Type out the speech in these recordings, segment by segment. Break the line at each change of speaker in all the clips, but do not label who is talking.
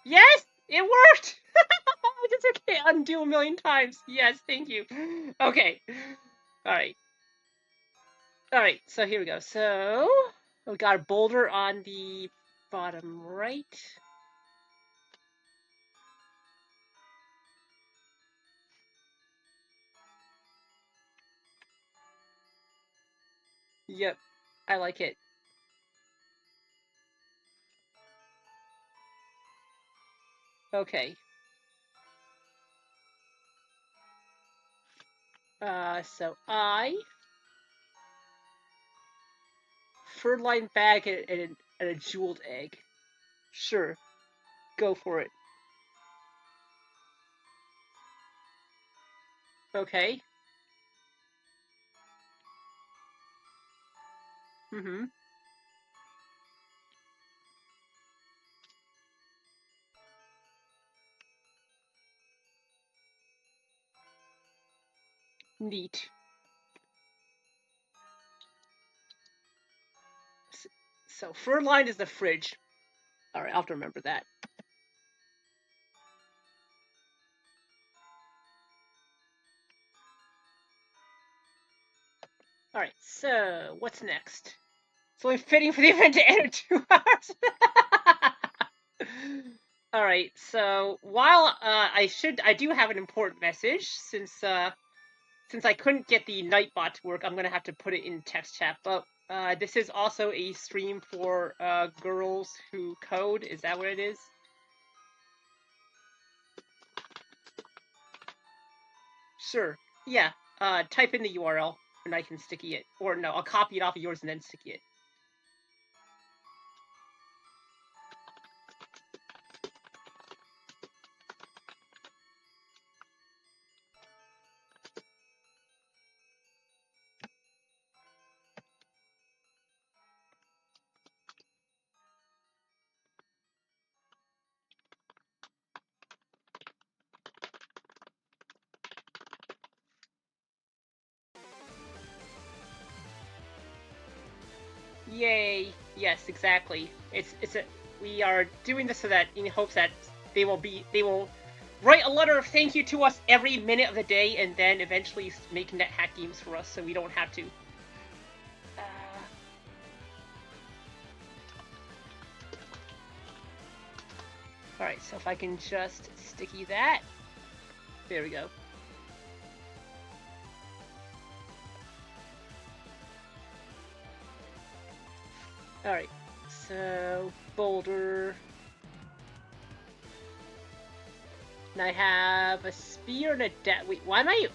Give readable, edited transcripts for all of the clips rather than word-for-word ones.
Yes! It worked! I just okay, undo a million times. Yes, thank you. Okay. Alright. Alright, so here we go. So, we got a boulder on the bottom right. Yep, I like it. Okay. So fur-lined bag and a jeweled egg. Sure, go for it. Okay. Mm-hmm. Neat. So fur-lined is the fridge. Alright, I'll have to remember that. Alright, so what's next? It's only fitting for the event to end in 2 hours. Alright, so while I do have an important message since I couldn't get the Nightbot to work, I'm gonna have to put it in text chat. But this is also a stream for girls who code. Is that what it is? Sure. Yeah. Type in the URL and I can sticky it. Or no, I'll copy it off of yours and then sticky it. Yay! Yes, exactly. We are doing this so that in hopes that they will write a letter of thank you to us every minute of the day, and then eventually make NetHack games for us, so we don't have to. All right, so if I can just sticky that, there we go. All right, so boulder. And I have a spear and a wait, why am I?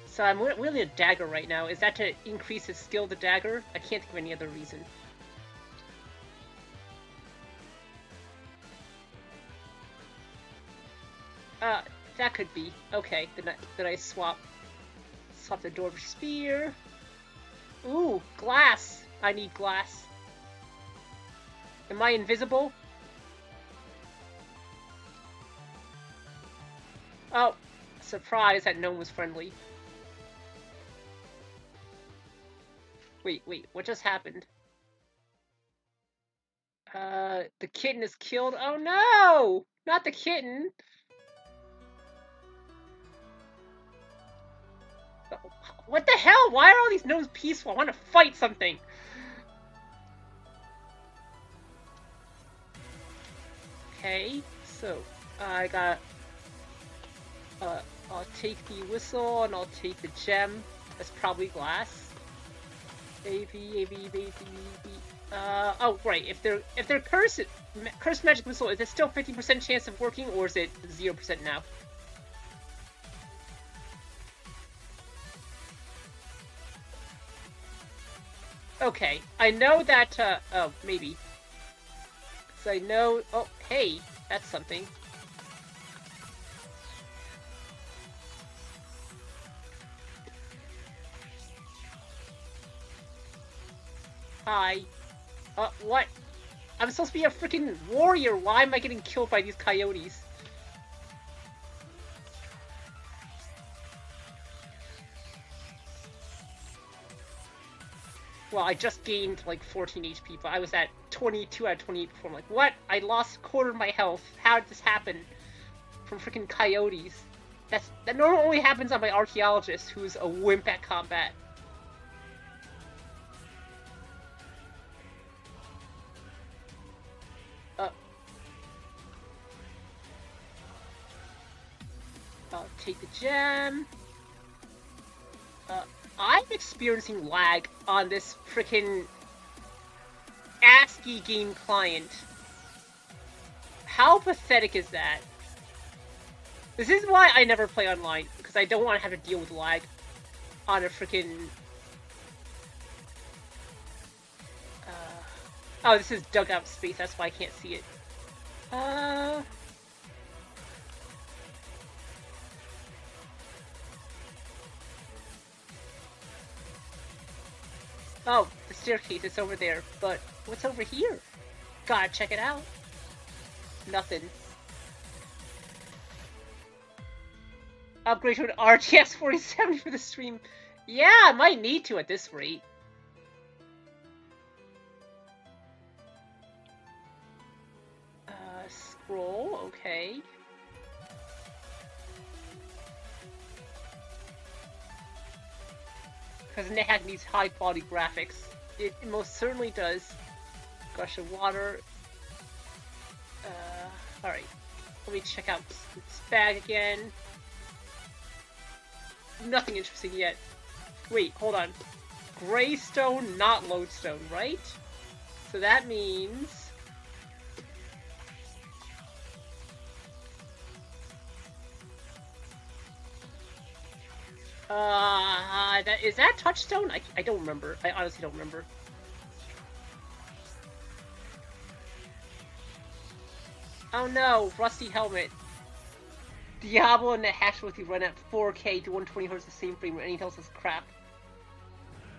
So I'm wielding a dagger right now. Is that to increase his skill, the dagger? I can't think of any other reason. That could be. Okay, then I swap the dwarf spear. Ooh, glass! I need glass. Am I invisible? Oh, surprise that no one was friendly. Wait, what just happened? The kitten is killed. Oh no! Not the kitten! What the hell? Why are all these gnomes peaceful? I want to fight something! Okay, so I got. I'll take the whistle and I'll take the gem. That's probably glass. AV. Oh right. If they're cursed magic missile, is it still 50% chance of working, or is it 0% now? Okay, I know that. Oh, maybe. So I know. Oh, hey, that's something. Hi. What? I'm supposed to be a freaking warrior. Why am I getting killed by these coyotes? Well, I just gained like 14 HP, but I was at 22 out of 28 before. I'm like, what? I lost a quarter of my health. How did this happen? From freaking coyotes. That normally only happens on my archaeologist, who's a wimp at combat. I'll take the gem. I'm experiencing lag on this freaking ASCII game client. How pathetic is that? This is why I never play online, because I don't want to have to deal with lag on a freaking... Oh, this is dugout space, that's why I can't see it. Oh, the staircase is over there, but what's over here? Gotta check it out. Nothing. Upgrade to an RTS 4070 for the stream. Yeah, I might need to at this rate. Scroll, okay. Because NetHack needs high quality graphics. It most certainly does. Gush of water. Alright. Let me check out this bag again. Nothing interesting yet. Wait, hold on. Greystone, not lodestone, right? So that means... is that touchstone? I don't remember. I honestly don't remember. Oh no, rusty helmet. Diablo and NetHack with you run at 4K to 120 Hz the same frame rate, anything else is crap.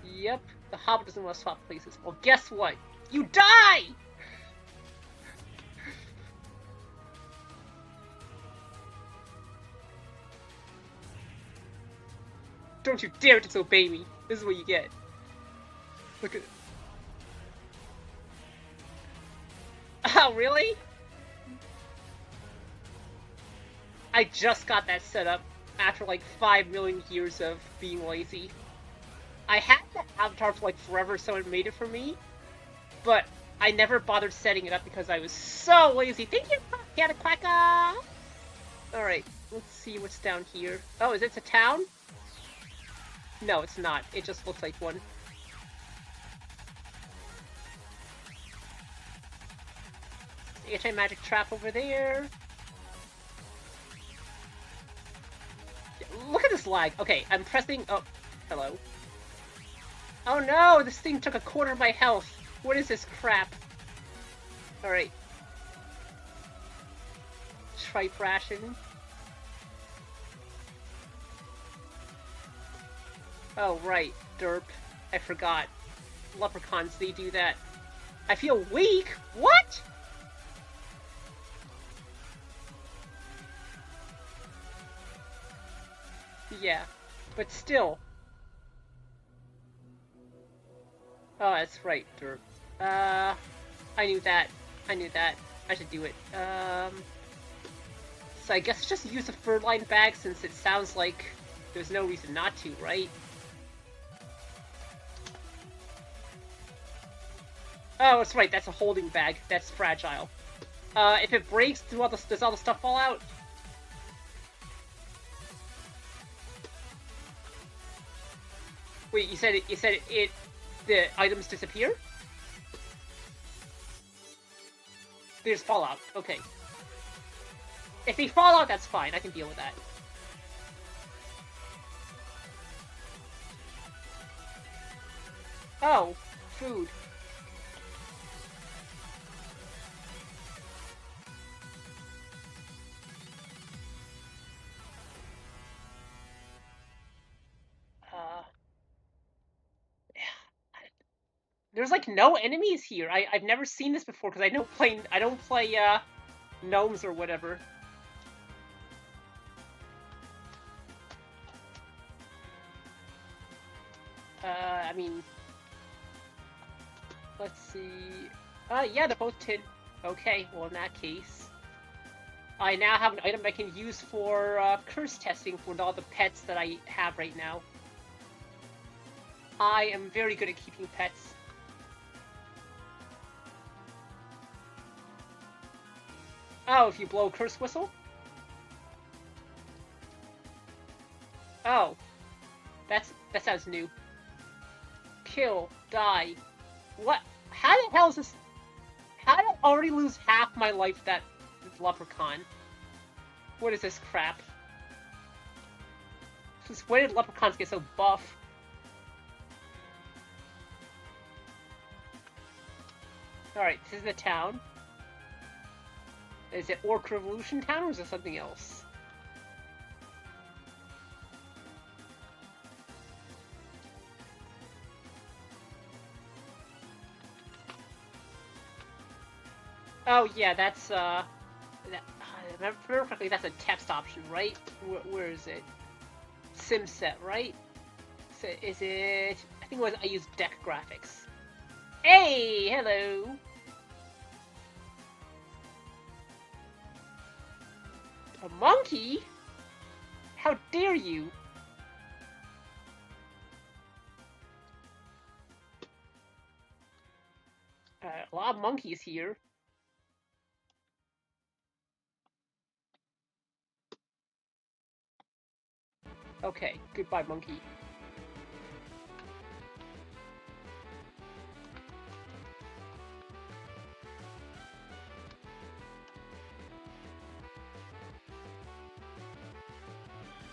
Yep, the Hobbit doesn't want to swap places. Well, guess what? You die! Don't you dare disobey me. This is what you get. Look at... Oh, really? I just got that set up after like 5 million years of being lazy. I had the avatar for like forever, so it made it for me, but I never bothered setting it up because I was so lazy. Thank you, Cataquacka! Alright, let's see what's down here. Oh, is it a town? No, it's not. It just looks like one. Anti-magic trap over there. Look at this lag. Okay, I'm pressing... Oh, hello. Oh no, this thing took a quarter of my health. What is this crap? Alright. Tripe ration. Oh, right. Derp. I forgot. Leprechauns, they do that. I feel weak? What? Yeah, but still. Oh, that's right, Derp. I knew that. I knew that. I should do it. So I guess just use a fur-lined bag since it sounds like there's no reason not to, right? Oh, that's right, that's a holding bag. That's fragile. If it breaks, does all the stuff fall out? Wait, you said the items disappear? They just fall out. Okay. If they fall out, that's fine. I can deal with that. Oh, food. There's like no enemies here. I've never seen this before because I don't play gnomes or whatever. I mean, Let's see. Yeah, they're both tin. Okay, well in that case, I now have an item I can use for curse testing for all the pets that I have right now. I am very good at keeping pets. Oh, if you blow a curse whistle? Oh, that sounds new. Kill, die. What? How the hell is this? How did I already lose half my life that leprechaun? What is this crap? Since when did leprechauns get so buff? Alright, this is the town. Is it Orc Revolution Town or is it something else? Oh yeah, that's if I remember correctly, that's a text option, right? Where is it? SimSet, right? So is it? I think it was. I used deck graphics. Hey, hello. A monkey? How dare you? A lot of monkeys here. Okay, goodbye, monkey.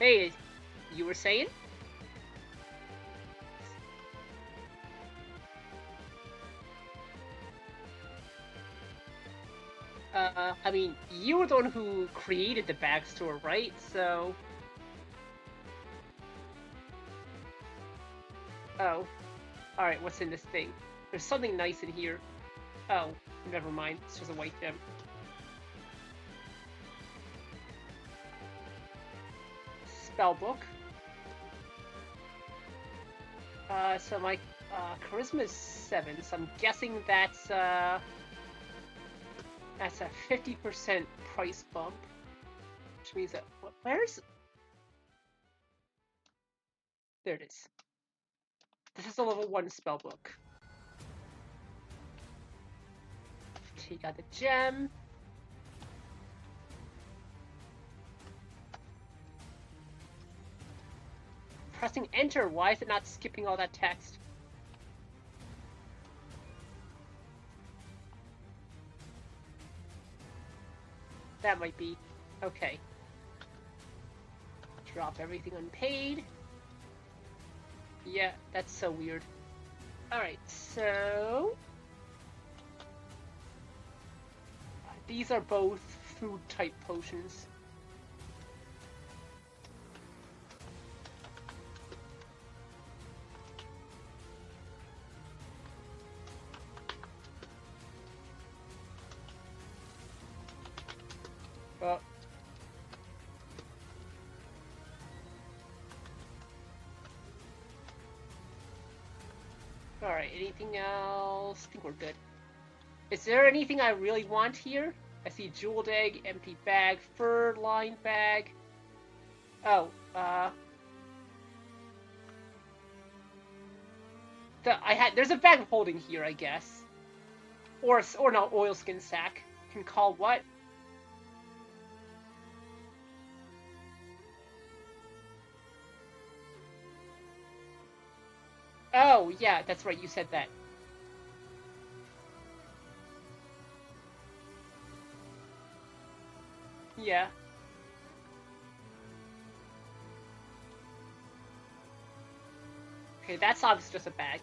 Hey, you were saying? I mean, you were the one who created the backstore, right? So... Oh. Alright, what's in this thing? There's something nice in here. Oh, never mind. It's just a white gem. Spellbook. So my charisma is 7, so I'm guessing that's a 50% price bump. Which means that where's there it is. This is a level 1 spellbook. Take out the gem. Pressing enter, why is it not skipping all that text? That might be. Okay. Drop everything unpaid. Yeah, that's so weird. Alright, so... these are both food-type potions. Oh. Alright, anything else? I think we're good. Is there anything I really want here? I see jeweled egg, empty bag, fur-lined bag. Oh, there's a bag of holding here, I guess. Or no, oilskin sack. Can call what? Oh, yeah, that's right, you said that. Yeah. Okay, that's obviously just a bag.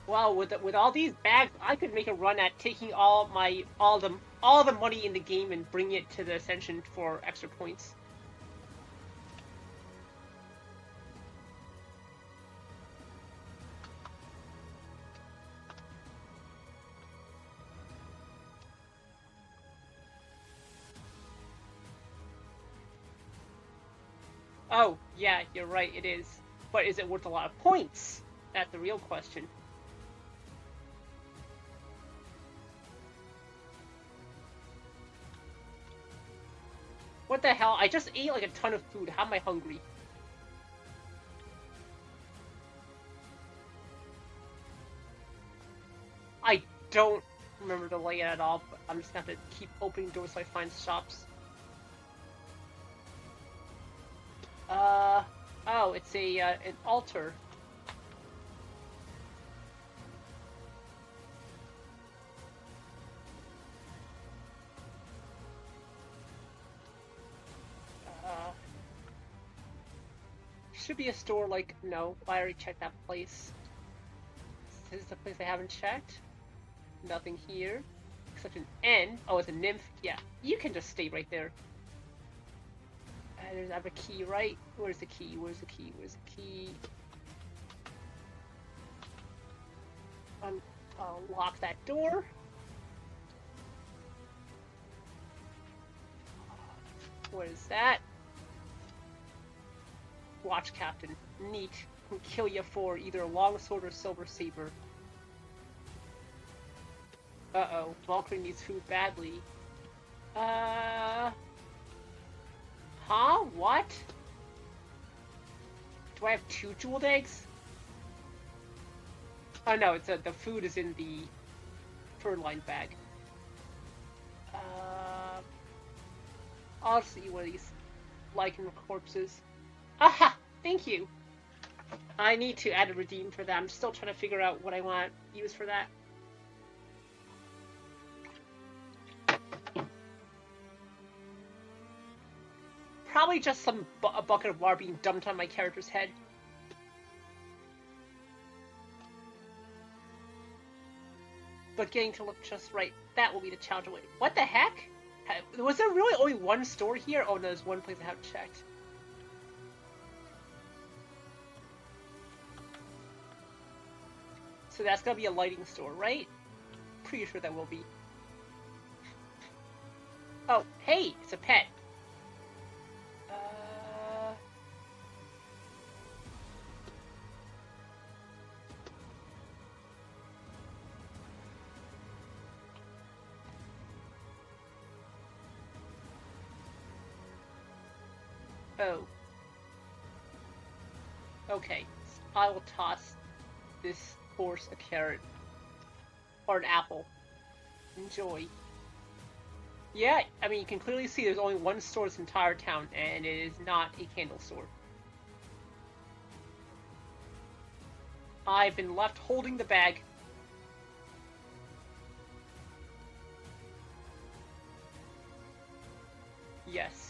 Well, with all these bags, I could make a run at taking all the money in the game and bring it to the Ascension for extra points. Oh, yeah, you're right, it is. But is it worth a lot of points? That's the real question. What the hell? I just ate like a ton of food. How am I hungry? I don't remember the layout at all, but I'm just gonna have to keep opening doors so I find shops. Oh, it's an altar. Should be a store like, no, I already checked that place. This is the place I haven't checked. Nothing here. Except an N. Oh, it's a nymph. Yeah, you can just stay right there. I have a key, right? Where's the key? Where's the key? Where's the key? I'll lock that door. What is that? Watch Captain. Neat. Can kill you for either a longsword or silver saber. Uh-oh. Valkyrie needs food badly. Huh? What? Do I have 2 jeweled eggs? Oh no, it's the food is in the fur-lined bag. I'll see one of these lichen corpses. Aha! Thank you! I need to add a redeem for that. I'm still trying to figure out what I want to use for that. Probably just a bucket of water being dumped on my character's head. But getting to look just right, that will be the challenge. Wait, what the heck? Was there really only one store here? Oh no, there's one place I haven't checked. So that's gonna be a lighting store, right? Pretty sure that will be. Oh, hey, it's a pet. Oh. Okay, I will toss this horse a carrot. Or an apple. Enjoy. Yeah, I mean, you can clearly see there's only one store in this entire town, and it is not a candle store. I've been left holding the bag. Yes.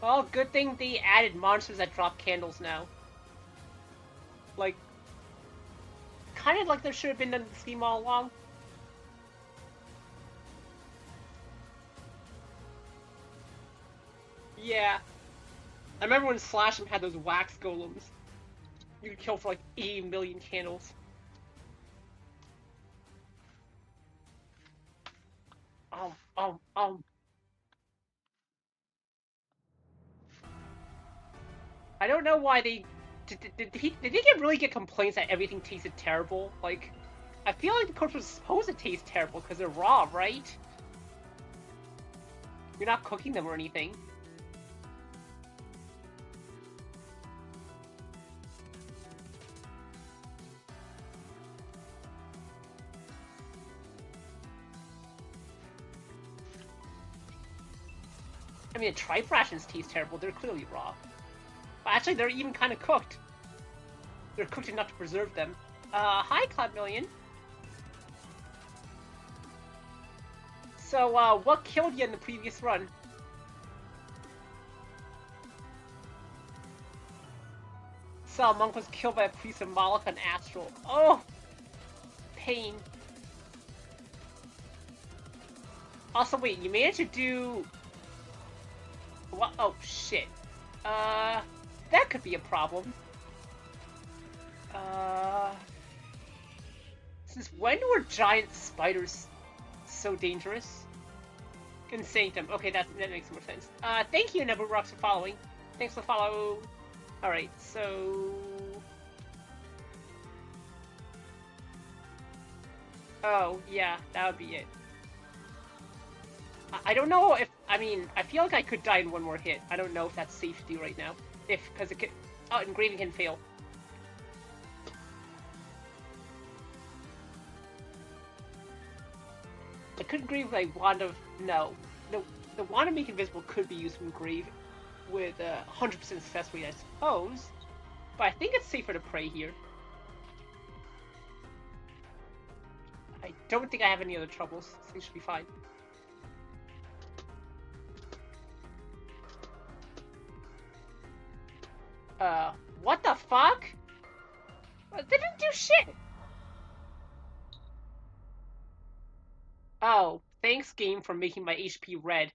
Well, good thing they added monsters that drop candles now. Like, kind of like there should have been in the scheme all along. Yeah. I remember when Slash'em had those wax golems. You could kill for like 80 million candles. I don't know why they... Did he really get complaints that everything tasted terrible? Like, I feel like the corpse was supposed to taste terrible because they're raw, right? You're not cooking them or anything. I mean, the tripe rations taste terrible. They're clearly raw. But actually, they're even kind of cooked. They're cooked enough to preserve them. Hi, Cloud Million. So, what killed you in the previous run? Salamonk was killed by a priest of Moloch on Astral. Oh! Pain. Also, wait, you managed to do... What? Oh, shit. That could be a problem. Since when were giant spiders so dangerous? Insantum. Okay, that makes more sense. Thank you, Nebu Rocks, for following. Thanks for the follow. Alright, so... Oh, yeah, that would be it. I don't know if... I mean, I feel like I could die in one more hit. I don't know if that's safe to do right now. Because it could... Oh, engraving can fail. I could engrave with a Wand of... No. The Wand of Make Invisible could be used to engrave with 100% success rate, I suppose. But I think it's safer to pray here. I don't think I have any other troubles. So things should be fine. What the fuck? They didn't do shit! Oh, thanks game for making my HP red.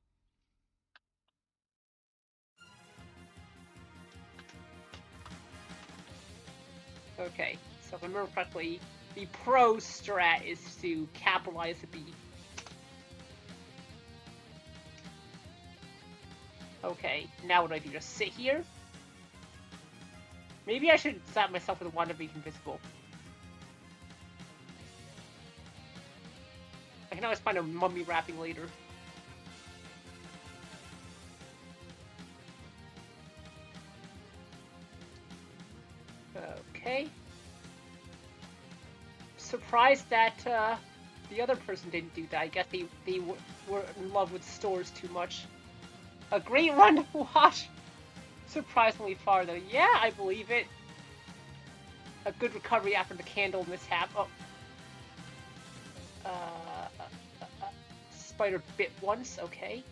Okay, so if I remember correctly, the pro strat is to capitalize the B. Okay, now what do I do? Just sit here? Maybe I should slap myself with a Wand of Make Invisible. I can always find a mummy wrapping later. Okay. Surprised that the other person didn't do that. I guess they were in love with stores too much. A great run to watch! Surprisingly far, though. Yeah, I believe it. A good recovery after the candle mishap. Oh. Spider bit once, okay.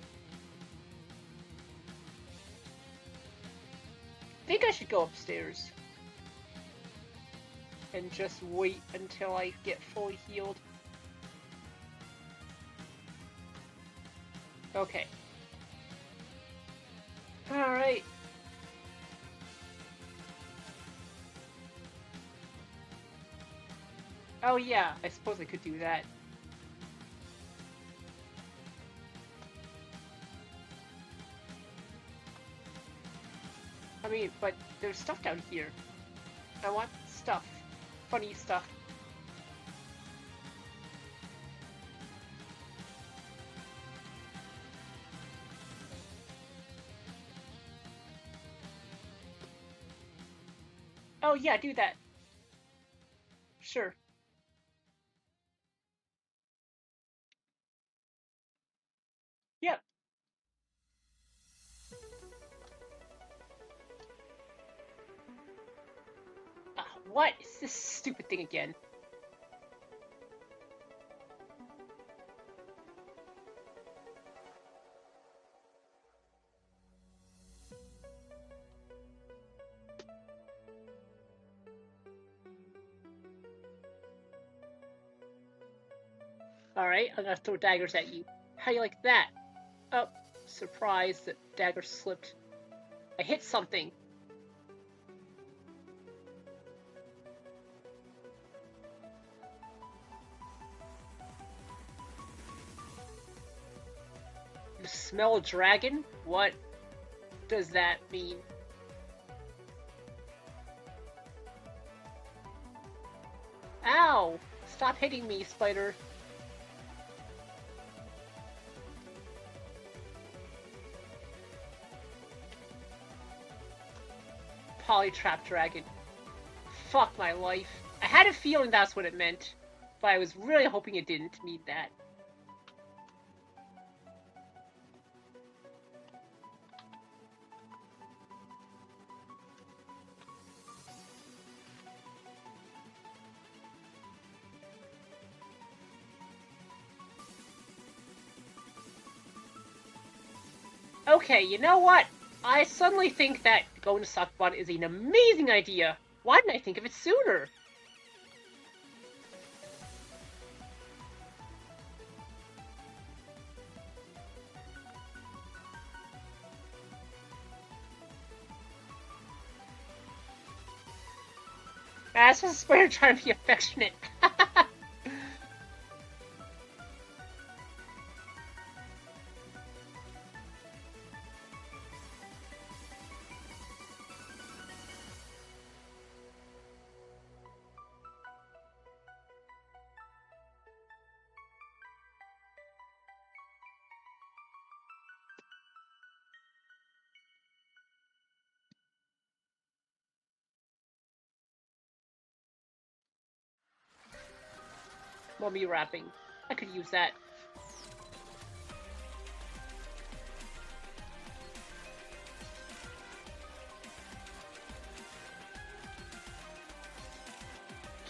I think I should go upstairs. And just wait until I get fully healed. Okay. Alright. Oh yeah, I suppose I could do that. I mean, but there's stuff down here. I want stuff. Funny stuff. Oh yeah, do that. Sure. Yep. What is this stupid thing again? Alright, I'm gonna throw daggers at you. How do you like that? Oh, surprised that dagger slipped. I hit something. You smell a dragon? What does that mean? Ow! Stop hitting me, spider. Polytrap dragon. Fuck my life. I had a feeling that's what it meant, but I was really hoping it didn't mean that. Okay, you know what? I suddenly think that going to Suckbot is an amazing idea. Why didn't I think of it sooner? That's just a spider trying to be affectionate. mummy wrapping. I could use that.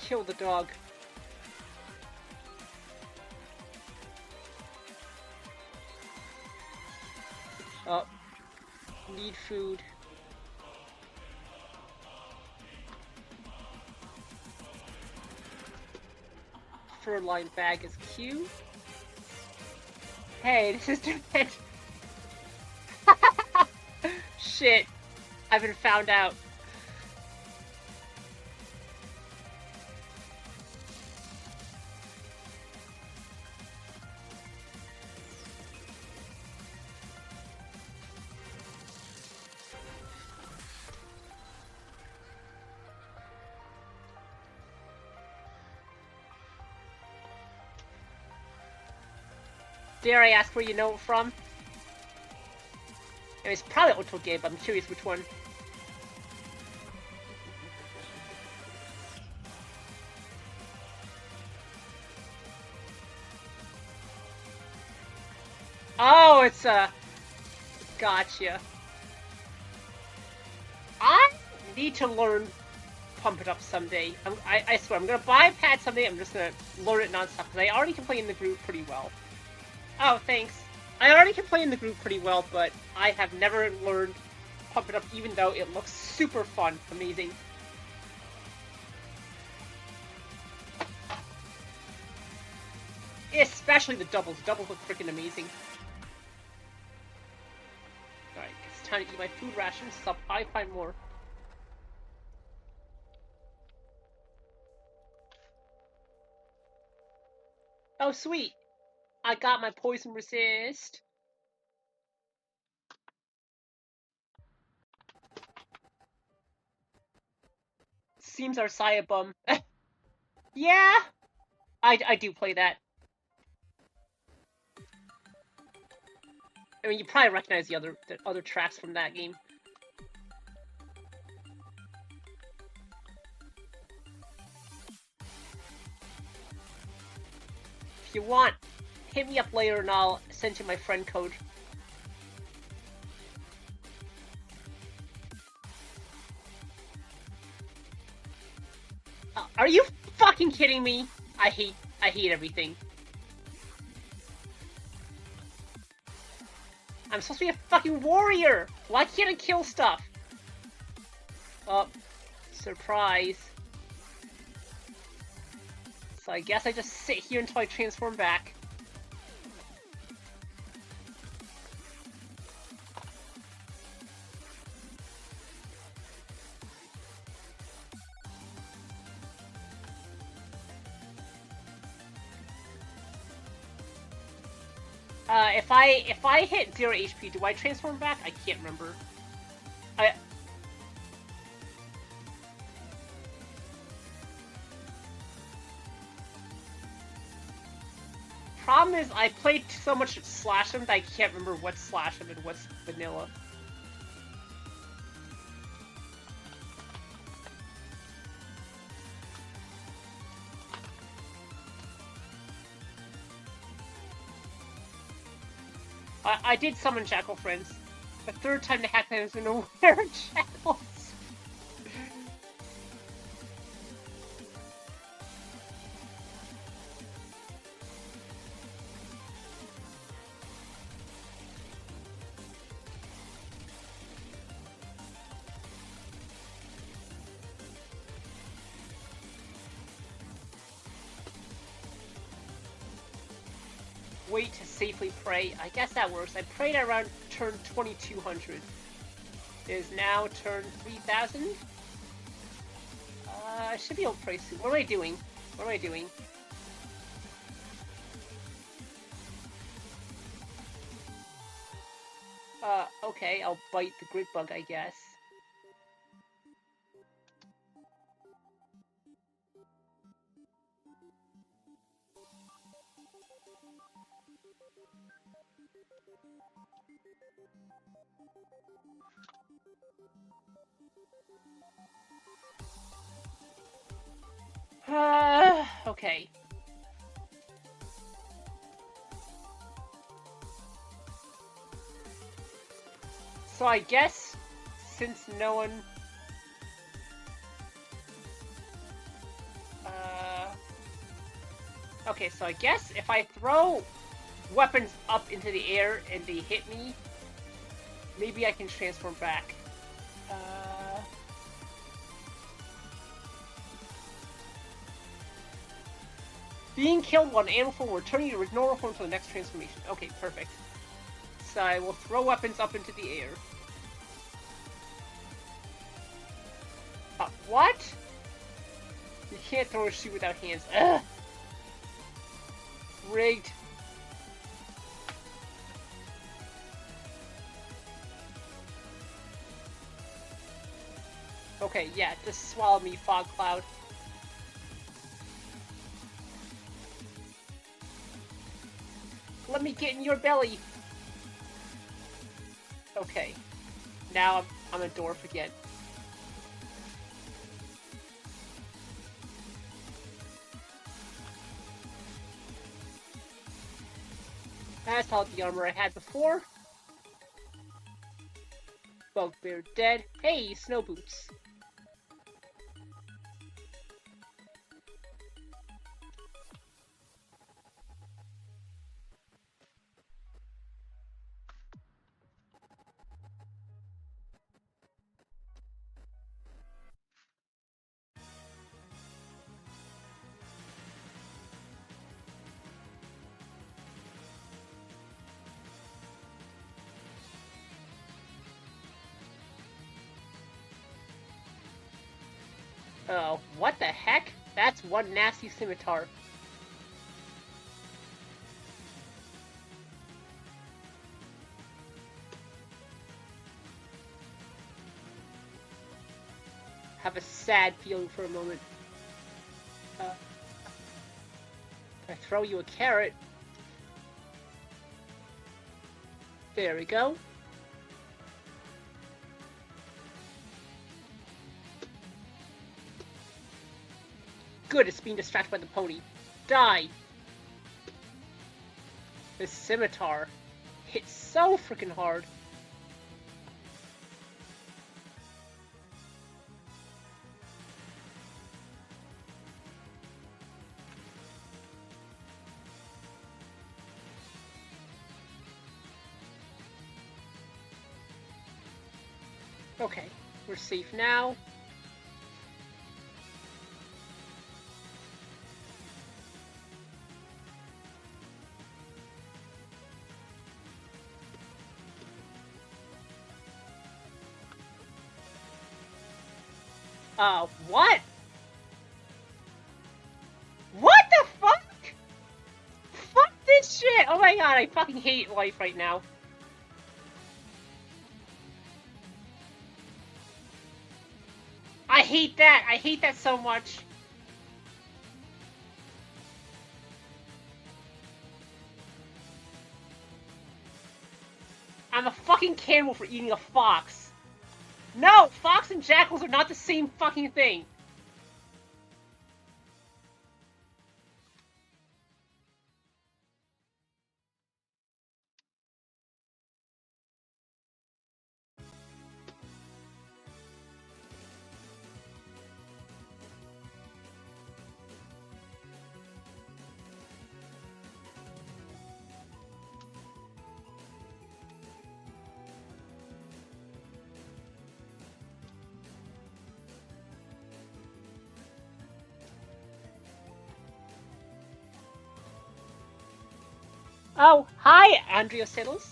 Kill the dog. Oh. Need food. Fur-lined bag is cute. Hey, this is different. Shit. I've been found out. Dare I ask where you know it from? It's probably Otto Gabe, I'm curious which one. Oh, it's gotcha. I need to learn Pump It Up someday. I swear, I'm gonna buy a pad someday, I'm just gonna learn it non-stop, because I already can play in the group pretty well. Oh, thanks. I already can play in the group pretty well, but I have never learned Pump It Up, even though it looks super fun. Amazing. Especially the doubles. The doubles look freaking amazing. Alright, it's time to eat my food rations, so I find more. Oh, sweet. I got my poison resist. Seems our Saya bum. Yeah! I do play that. I mean, you probably recognize the other tracks from that game. If you want, hit me up later and I'll send you my friend code. Are you fucking kidding me? I hate everything. I'm supposed to be a fucking warrior! Why can't I kill stuff? Oh, surprise. So I guess I just sit here until I transform back. If I hit 0 HP, do I transform back? I can't remember. Problem is, I played so much Slash 'em that I can't remember what's Slash 'em and what's vanilla. I did summon Jackal friends. The third time the hack has been aware of Jackals. Wait to safely pray. I guess that works. I prayed around turn 2200. It is now turn 3000. I should be able to pray soon. What am I doing? What am I doing? Okay, I'll bite the grit bug, I guess. Okay. So I guess, since no one... Okay, so I guess if I throw weapons up into the air and they hit me, maybe I can transform back. Being killed while in animal form will return you to normal form until the next transformation. Okay, perfect. So I will throw weapons up into the air. What? You can't throw a shoe without hands. Ugh! Rigged. Okay, yeah, just swallow me, fog cloud. Let me get in your belly. Okay. Now I'm a dwarf again. That's all the armor I had before. Bugbear dead. Hey, snow boots. Oh, what the heck? That's one nasty scimitar. Have a sad feeling for a moment. If I throw you a carrot... There we go. Good, it's being distracted by the pony. Die! This scimitar hits so freaking hard. Okay, we're safe now. What? What the fuck? Fuck this shit! Oh my god, I fucking hate life right now. I hate that! I hate that so much. I'm a fucking cannibal for eating a fox. No! Fox and jackals are not the same fucking thing! Oh, hi, Andrea Siddles.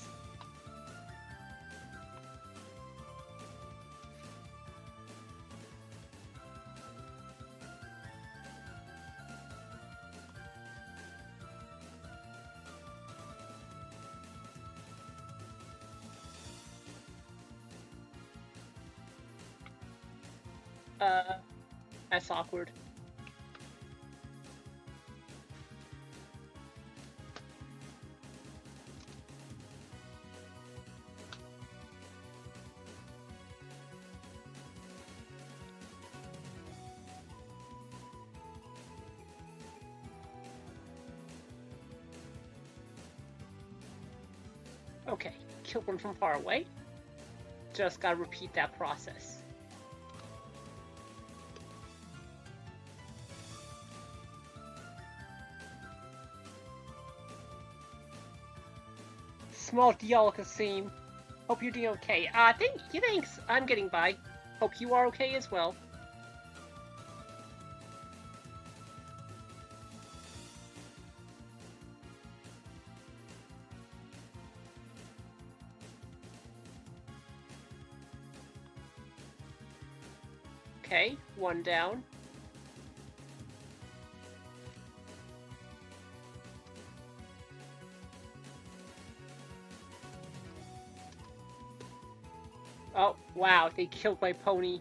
That's awkward. Okay, kill one from far away. just gotta repeat that process. Small delicacy. Hope you're doing okay. Thanks. I'm getting by. Hope you are okay as well. Okay, one down. Oh, wow, they killed my pony.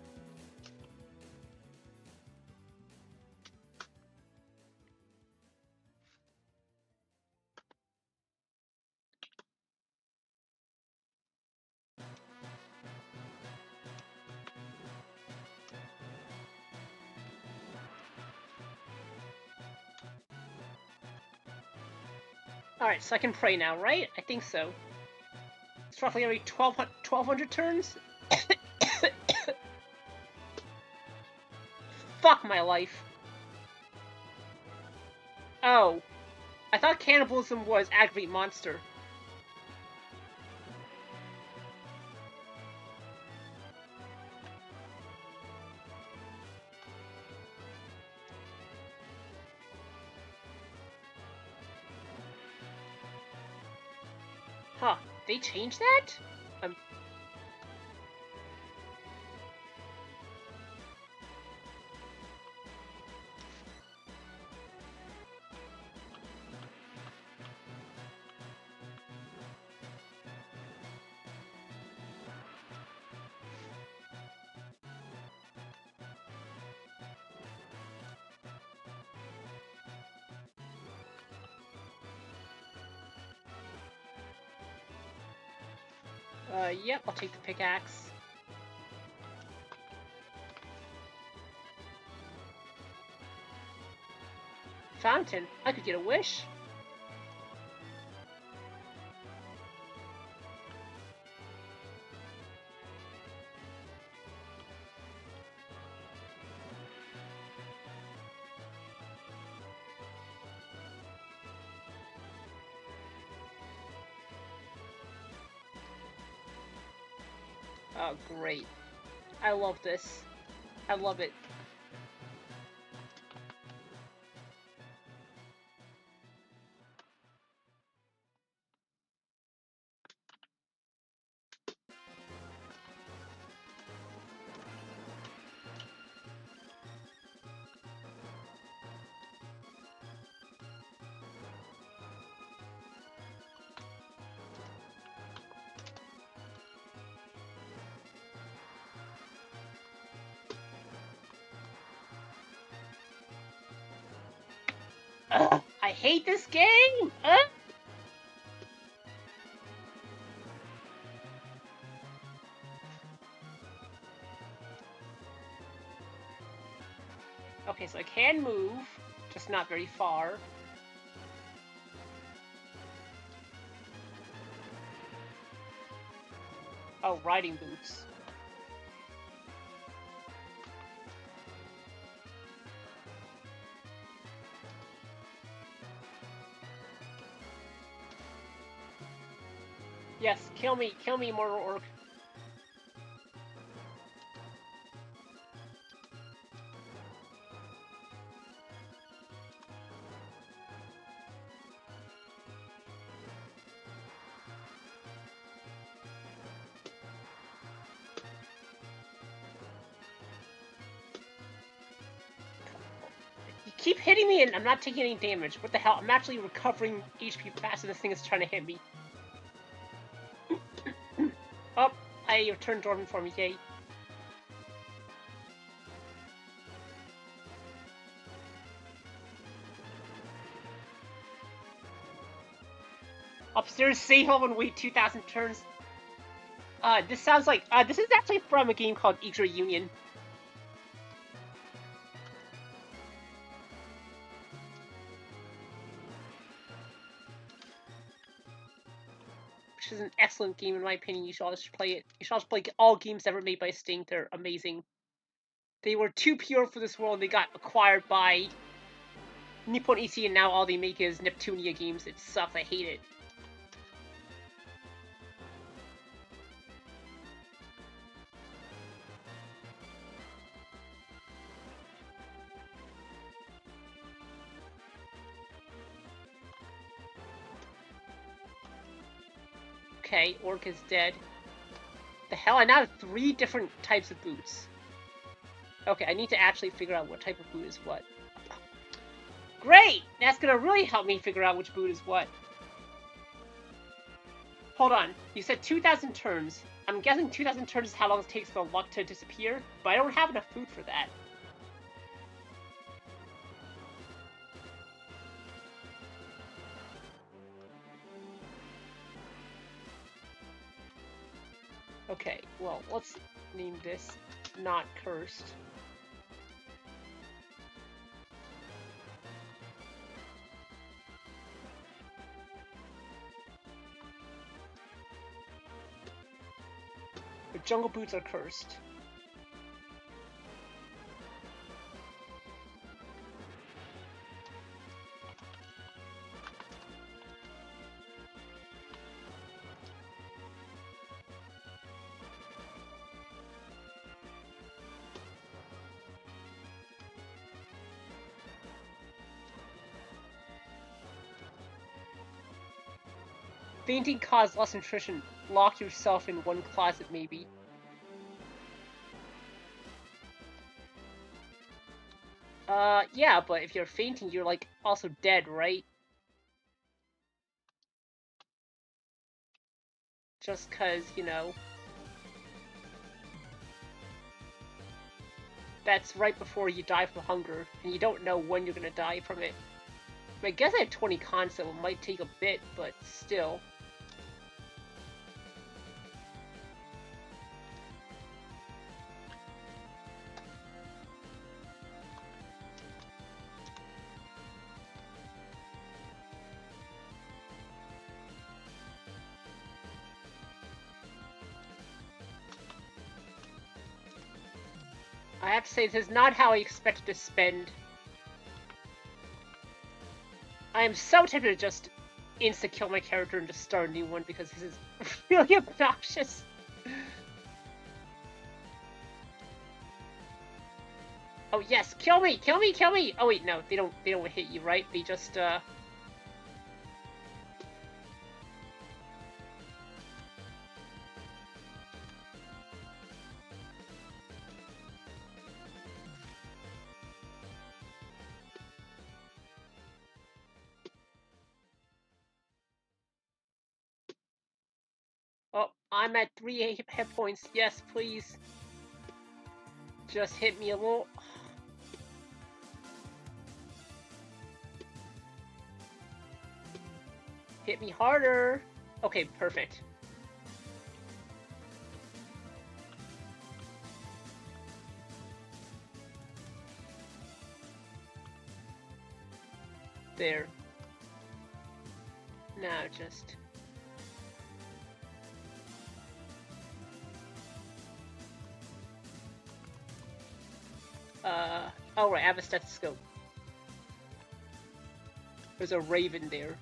Alright, so I can pray now, right? I think so. It's roughly every 1200 turns? Fuck my life. Oh. I thought cannibalism was aggravate monster. Huh, they changed that? Yep, I'll take the pickaxe. Fountain? I could get a wish. Oh, great. I love this. I love it. Ugh, I hate this game! Okay, so I can move, just not very far. Oh, riding boots. Yes, kill me, mortal orc. You keep hitting me and I'm not taking any damage. What the hell? I'm actually recovering HP faster than this thing is trying to hit me. Oh, I returned Dorman for me, yay. Upstairs, save home and wait 2,000 turns. This sounds like, this is actually from a game called Eager Union. which is an excellent game in my opinion. You should always play it. You should always play all games ever made by Stink. They're amazing. They were too pure for this world. They got acquired by Nippon EC, and now all they make is Neptunia games. It sucks. I hate it. Okay, Orc is dead. The hell? I now have 3 different types of boots. Okay, I need to actually figure out what type of boot is what. Great! That's gonna really help me figure out which boot is what. Hold on. You said 2,000 turns. I'm guessing 2,000 turns is how long it takes the luck to disappear, but I don't have enough food for that. Okay, well, let's name this Not Cursed. The jungle boots are cursed. Fainting caused less nutrition. Lock yourself in one closet, maybe. Yeah, but if you're fainting, you're, like, also dead, right? Just cause, you know... That's right before you die from hunger, and you don't know when you're gonna die from it. I guess I have 20 cons, so it might take a bit, but still... I have to say, this is not how I expected to spend. I am so tempted to just insta-kill my character and just start a new one because this is really obnoxious. Oh yes, kill me, kill me, kill me! Oh wait, no, they don't hit you, right? They just, Oh, I'm at 3 hit points. Yes, please. Just hit me a little. Hit me harder. Okay, perfect. There. Now just... oh right, I have a stethoscope. There's a raven there.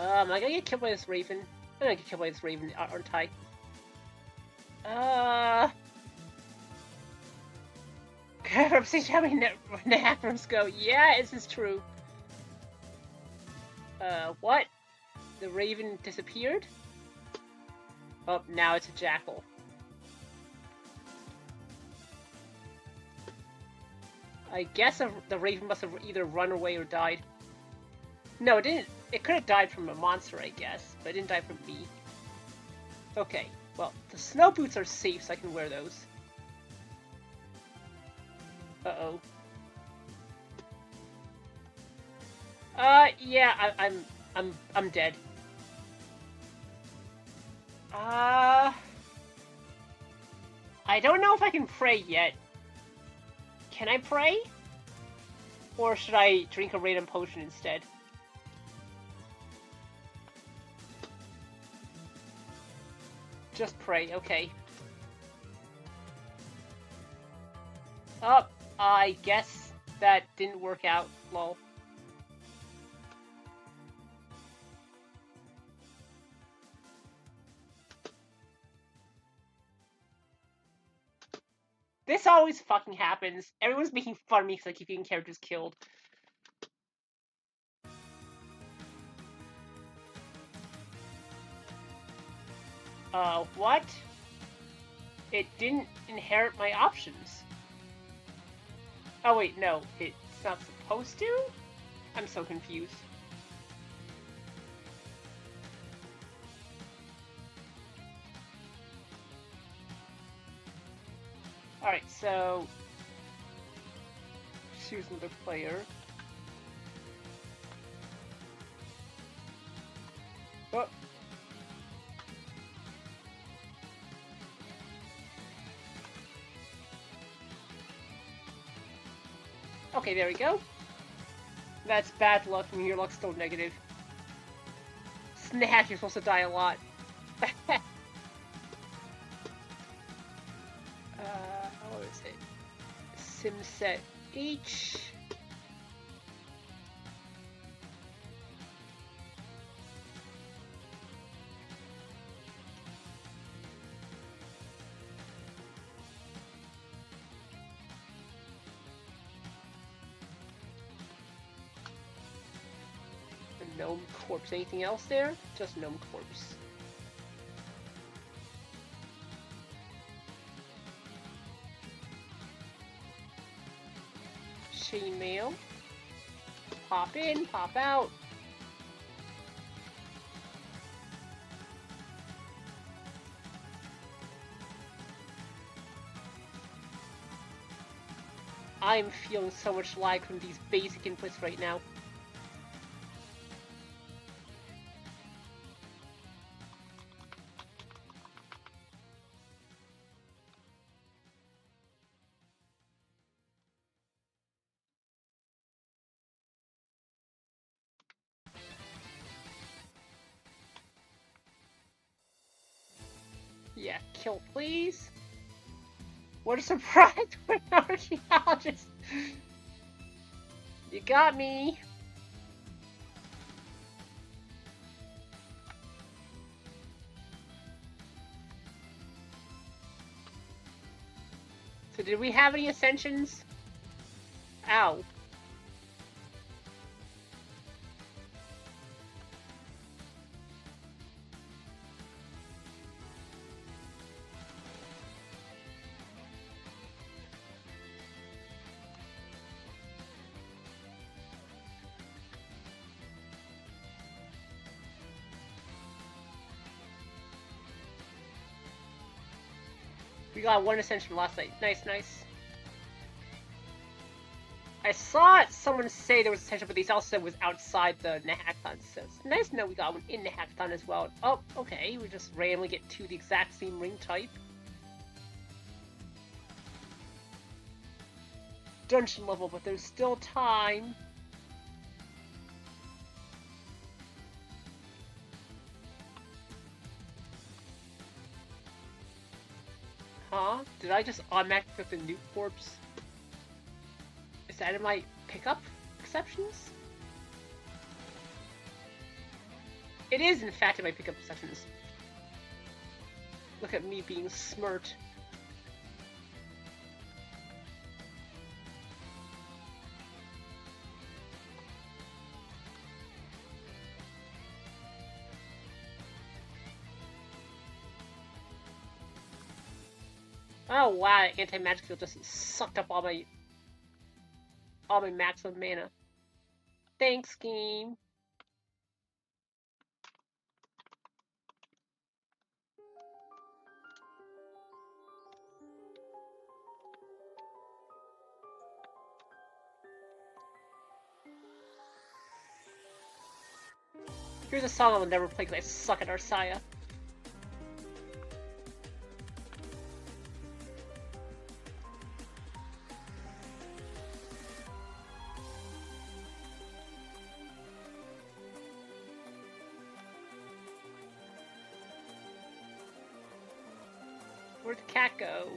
Am I gonna get killed by this raven? I'm gonna get killed by this raven, aren't I? I'm seeing how many NetHack go. Yeah, this is true. What? The raven disappeared? Oh, now it's a jackal. I guess the raven must have either run away or died. No, it didn't. It could have died from a monster, I guess, but it didn't die from me. Okay, well, the snow boots are safe, so I can wear those. Uh-oh. Yeah, I'm dead. I don't know if I can pray yet. Can I pray? Or should I drink a random potion instead? Just pray, okay. Oh, I guess that didn't work out, lol. This always fucking happens. Everyone's making fun of me because I keep getting characters killed. What? It didn't inherit my options. Oh wait, no, it's not supposed to? I'm so confused. Alright, so... choose another player. Oh. Okay, there we go. That's bad luck, and your luck's still negative. Snack, you're supposed to die a lot. What is it? Simset H. Gnome corpse. Anything else there? Just gnome corpse. Chainmail. Pop in, pop out. I'm feeling so much lag from these basic inputs right now. Yeah, kill please. What a surprise for an archaeologist! You got me! So did we have any ascensions? Ow. We got one ascension last night. Nice, nice. I saw someone say there was ascension, but they also said it was outside the NetHackathon. So it's nice to know we got one in NetHackathon as well. Oh, okay. We just randomly get two the exact same ring type. Dungeon level, but there's still time. Huh? Did I just automatically pick up the new corpse? Is that in my pickup exceptions? It is, in fact, in my pickup exceptions. Look at me being smart. Oh wow, anti-magic field just sucked up all my maximum mana. Thanks, game. Here's a song I'll never play because I suck at Arsia. Where'd the cat go?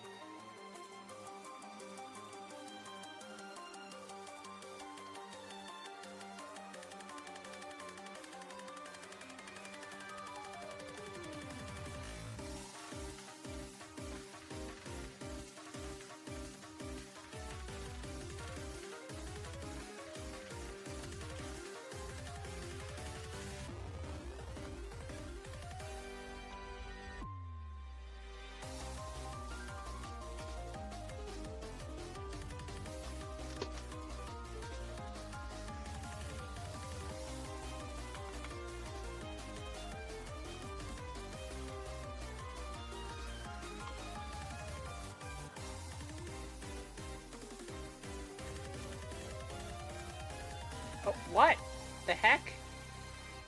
Oh, what? The heck?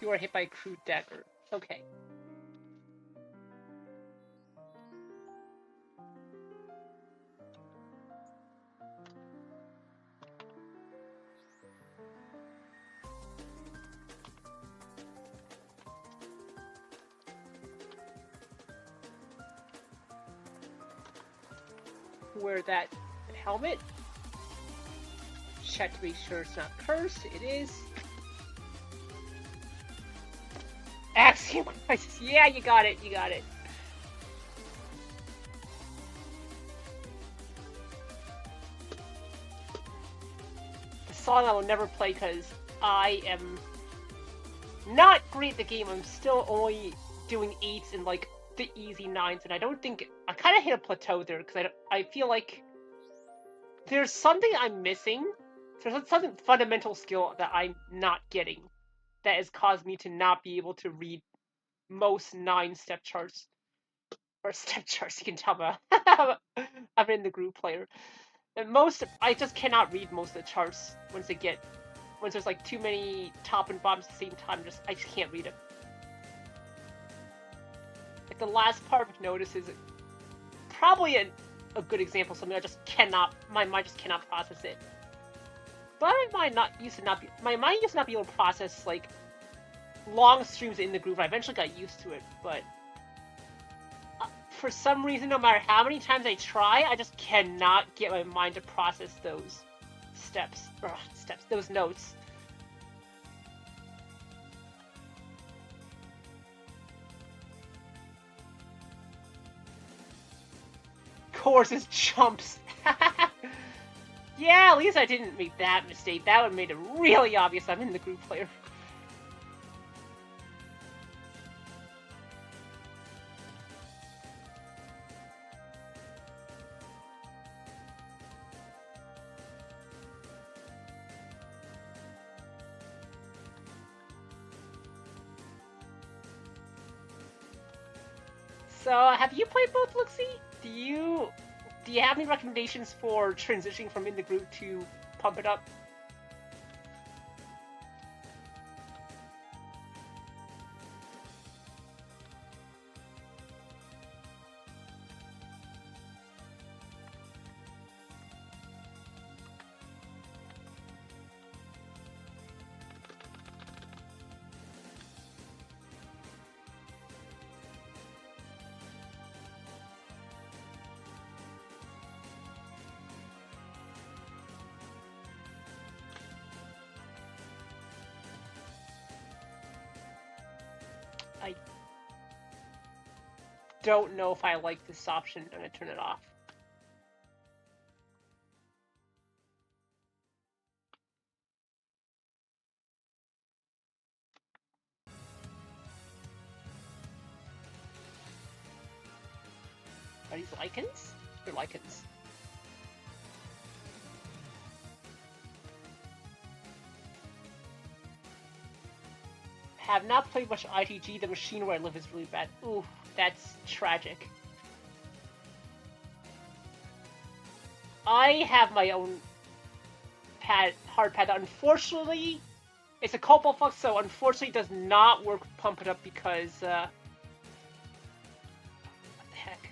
You are hit by a crude dagger. Okay. Wear that helmet. Check to be sure it's not cursed. It is. Axiom Crisis. Yeah, you got it. You got it. The song I will never play because I am not great at the game. I'm still only doing 8s and like the easy 9s, and I don't think I kind of hit a plateau there because I feel like there's something I'm missing. There's something fundamental skill that I'm not getting that has caused me to not be able to read most 9 step charts. Or step charts, you can tell me. I'm in the group player. And I just cannot read most of the charts once there's like too many top and bottoms at the same time. I just can't read it. Like the last part of notice is probably a good example of something my mind just cannot process it. But my mind used to not be able to process like long streams in the groove. I eventually got used to it, but for some reason, no matter how many times I try, I just cannot get my mind to process those those notes. Courses jumps. Yeah, at least I didn't make that mistake. That would have made it really obvious I'm in the group player. So, have you played both, Luxie? Do you have any recommendations for transitioning from in the group to pump it up? I don't know if I like this option. I'm gonna turn it off. Are these lichens? They're lichens. Have not played much ITG. The machine where I live is really bad. Ooh, that's tragic. I have my own hard pad that unfortunately, it's a Cobalt Flux, so unfortunately does not work with Pump It Up because, what the heck?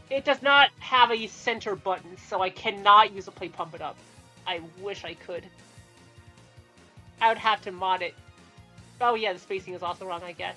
It does not have a center button, so I cannot use it to play Pump It Up. I wish I could. I would have to mod it. Oh yeah, the spacing is also wrong, I guess.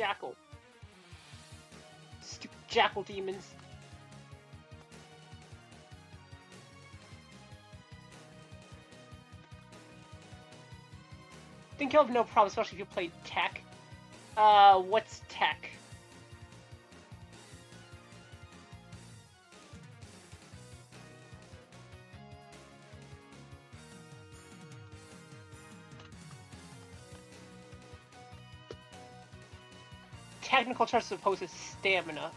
jackal. Stupid jackal demons. I think you'll have no problem, especially if you play tech. What's tech? Technical charts as opposed to stamina.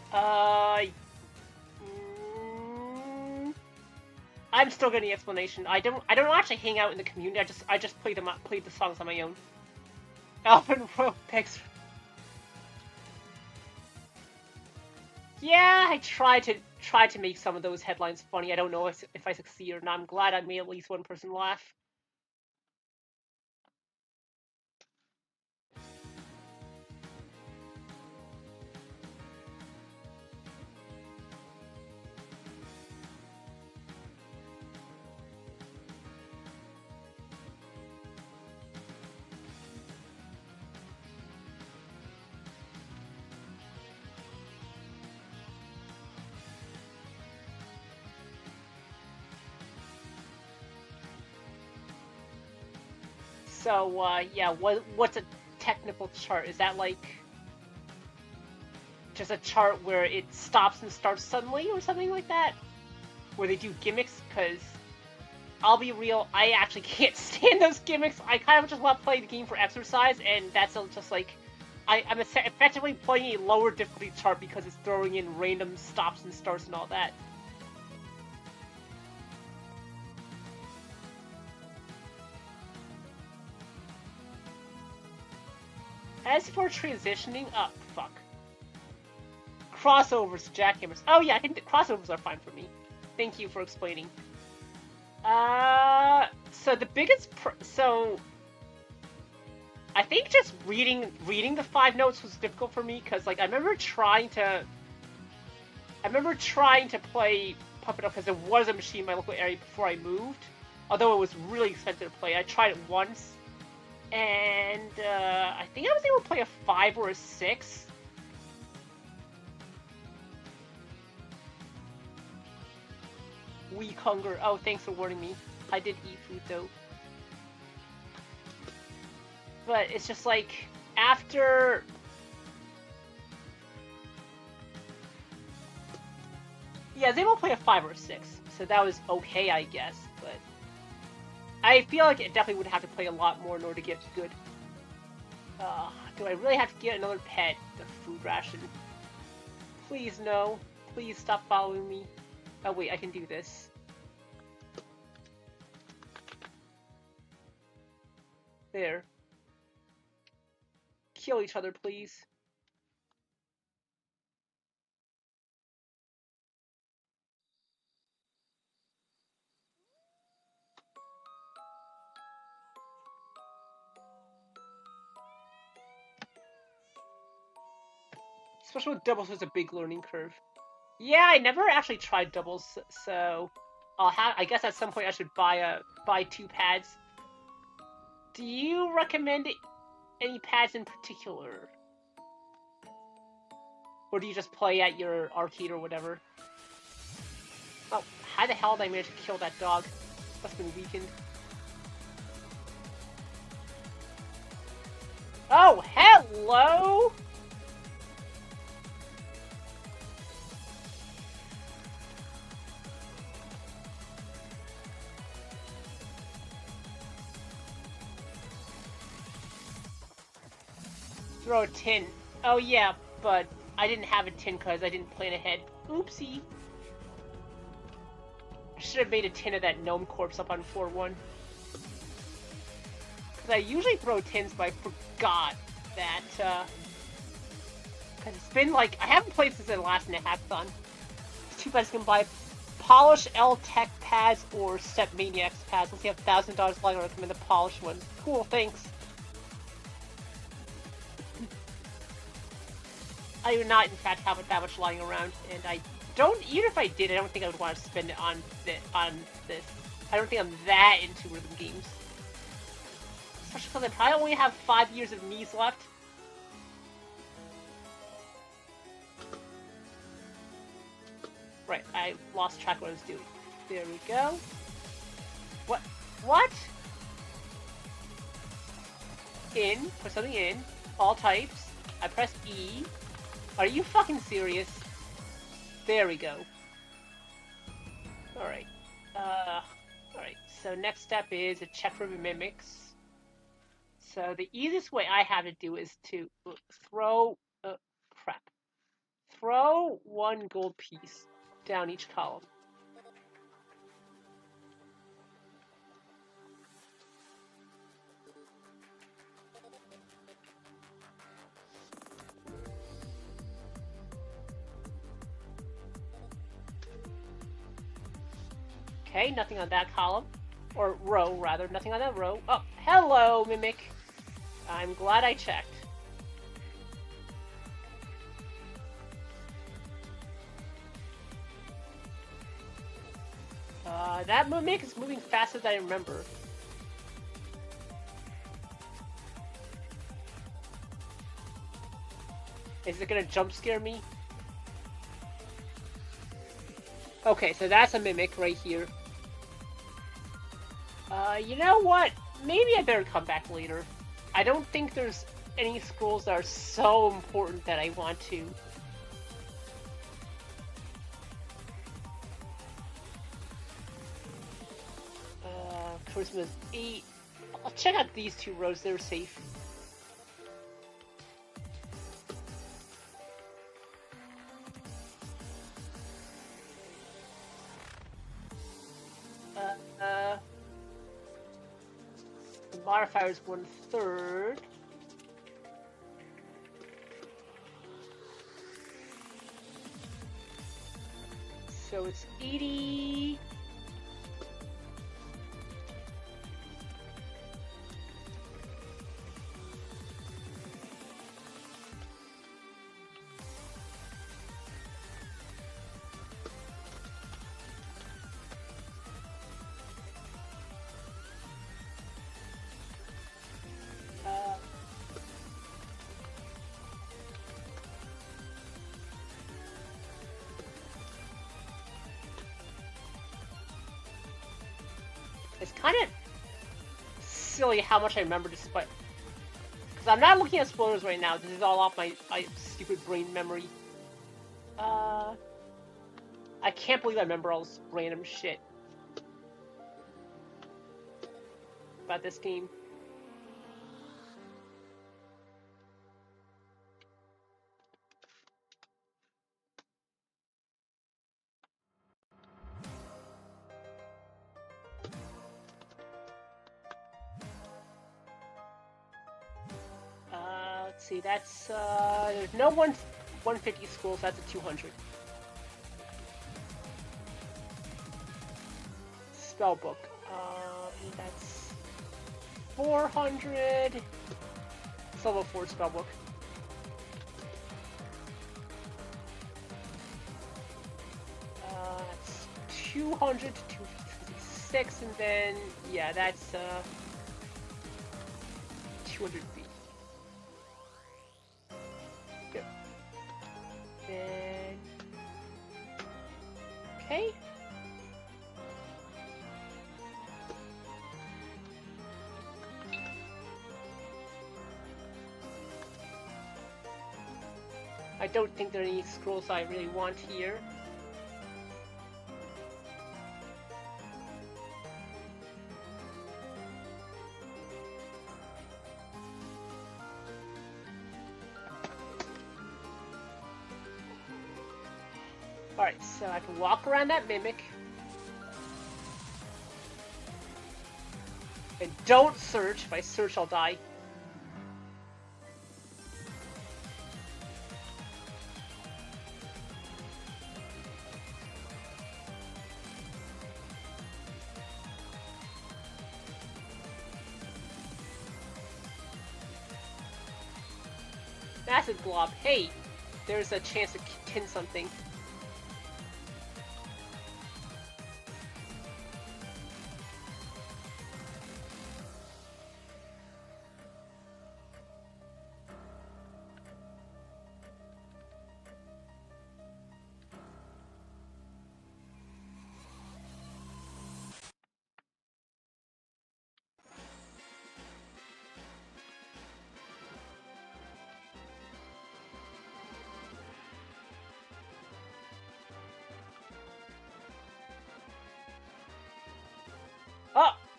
I'm still getting the explanation. I don't actually hang out in the community. I just play the songs on my own. Alvin Ropex. Yeah, I tried to make some of those headlines funny. I don't know if I succeed or not. I'm glad I made at least one person laugh. So, yeah, what's a technical chart? Is that like just a chart where it stops and starts suddenly or something like that? Where they do gimmicks? Because I'll be real, I actually can't stand those gimmicks. I kind of just want to play the game for exercise, and that's just like, I'm effectively playing a lower difficulty chart because it's throwing in random stops and starts and all that. As for transitioning, fuck. Crossovers, jackhammers. Oh yeah, crossovers are fine for me. Thank you for explaining. So the biggest, so I think just reading the 5 notes was difficult for me, because like I remember trying to play Puppet Up because there was a machine in my local area before I moved, although it was really expensive to play. I tried it once, and I think I was able to play a 5 or a 6. Weak hunger. Oh, thanks for warning me. I did eat food though. But it's just like, after... Yeah, I was able to play a 5 or a 6, so that was okay, I guess, but... I feel like it definitely would have to play a lot more in order to get good. Do I really have to get another pet? The food ration. Please, no. Please stop following me. Oh wait, I can do this. There. Kill each other, please. Especially with doubles, there's a big learning curve. Yeah, I never actually tried doubles, so I guess at some point I should buy 2 pads. Do you recommend any pads in particular? Or do you just play at your arcade or whatever? Oh, how the hell did I manage to kill that dog? Must have been weakened. Oh, hello! Throw a tin. Oh yeah, but I didn't have a tin because I didn't plan ahead. Oopsie. I should have made a tin of that gnome corpse up on floor 1. Because I usually throw tins, but I forgot that, because it's been like, I haven't played since the last NetHackathon. It's too bad I can buy Polish L-Tech pads or Step Maniacs pads. Let's see, I have $1,000 lying, I recommend the Polish ones. Cool, thanks. I do not, in fact, have that much lying around, and I don't, even if I did, I don't think I would want to spend it on this. I don't think I'm that into rhythm games. Especially because I probably only have 5 years of knees left. Right, I lost track of what I was doing. There we go. What? What? In. Put something in. All types. I press E. Are you fucking serious? There we go. Alright. Alright, so next step is a check for mimics. So the easiest way I have to do is to throw... crap. Throw one gold piece down each column. Okay, nothing on that column. Or row, rather. Nothing on that row. Oh, hello, Mimic. I'm glad I checked. That Mimic is moving faster than I remember. Is it gonna jump scare me? Okay, so that's a Mimic right here. You know what? Maybe I better come back later. I don't think there's any scrolls that are so important that I want to. Christmas 8. I'll check out these two rows, they're safe. The modifier is 1/3. So it's 80. It's kind of silly how much I remember despite... Because I'm not looking at spoilers right now. This is all off my stupid brain memory. I can't believe I remember all this random shit about this game. Let's see, that's, there's no 150 schools, that's a 200. Spellbook, that's 400. It's level 4 spellbook. That's 200 to 256, and then, yeah, that's, 200 feet. Good. Then... Okay. I don't think there are any scrolls I really want here. Alright, so I can walk around that Mimic. And don't search. If I search, I'll die. Massive blob. Hey, there's a chance to tin something.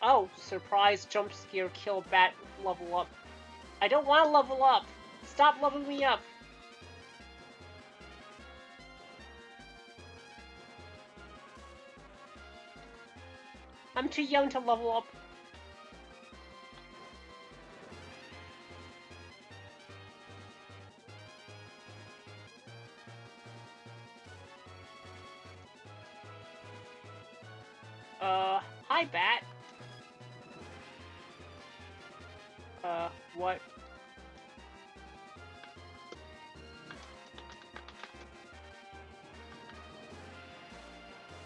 Oh, surprise, jump scare, kill, bat, level up. I don't want to level up! Stop leveling me up! I'm too young to level up. Hi, bat. What?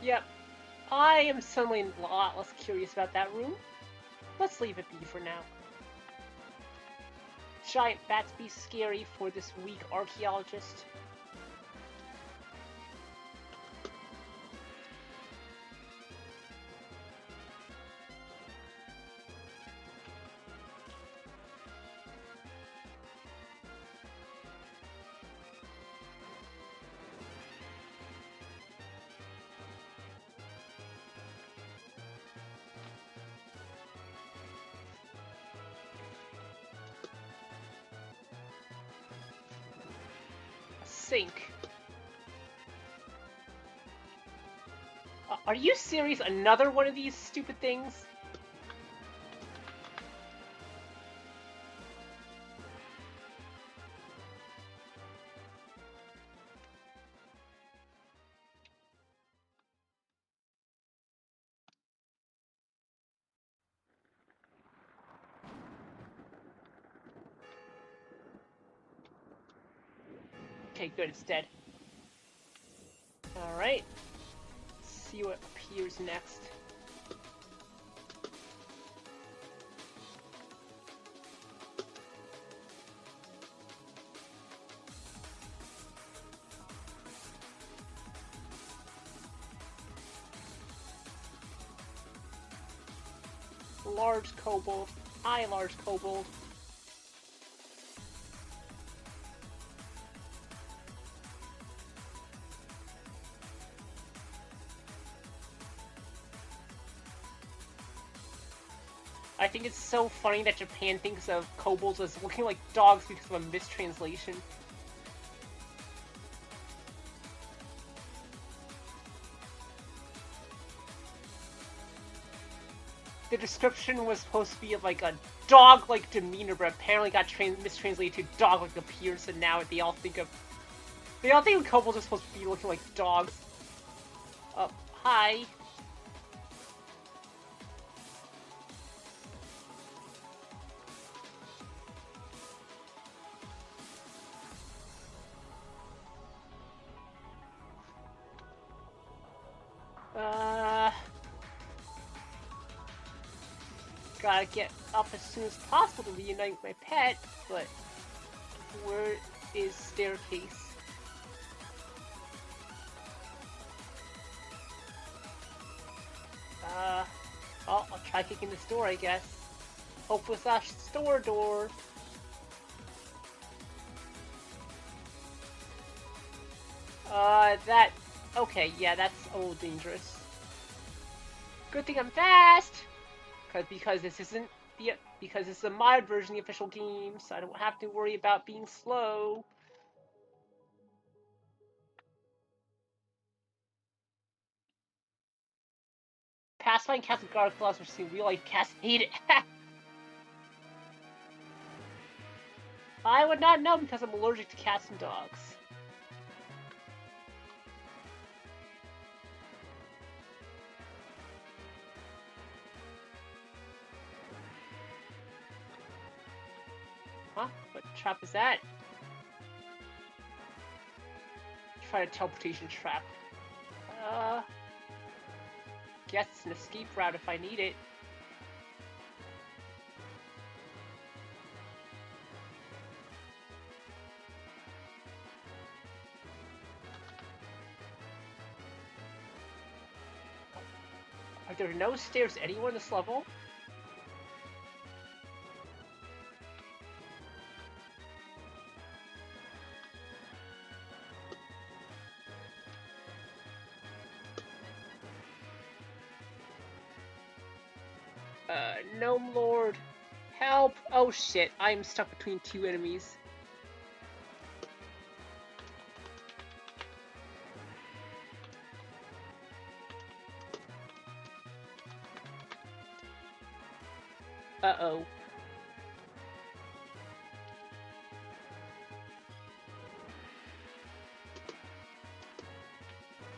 Yep. I am suddenly a lot less curious about that room. Let's leave it be for now. Giant bats be scary for this weak archaeologist. Sink. Are you serious? Another one of these stupid things? Okay, good, it's dead. Alright. See what appears next. Large kobold. Hi, large kobold. I think it's so funny that Japan thinks of kobolds as looking like dogs because of a mistranslation. The description was supposed to be of like a dog-like demeanor, but apparently got mistranslated to dog-like appearance, and now they all think of kobolds are supposed to be looking like dogs. Hi. Gotta get up as soon as possible to reunite with my pet, but where is staircase? Oh, I'll try kicking this door, I guess. Hope with that store door. Okay, yeah, that's a little dangerous. Good thing I'm fast! Because this isn't because this is a mod version of the official game, so I don't have to worry about being slow. Pacifying cats with guard claws, which seem real life cats hate it. I would not know because I'm allergic to cats and dogs. Huh? What trap is that? Try a teleportation trap. Guess it's an escape route if I need it. Are there no stairs anywhere in this level? Gnome Lord. Help! Oh shit, I'm stuck between two enemies. Uh-oh.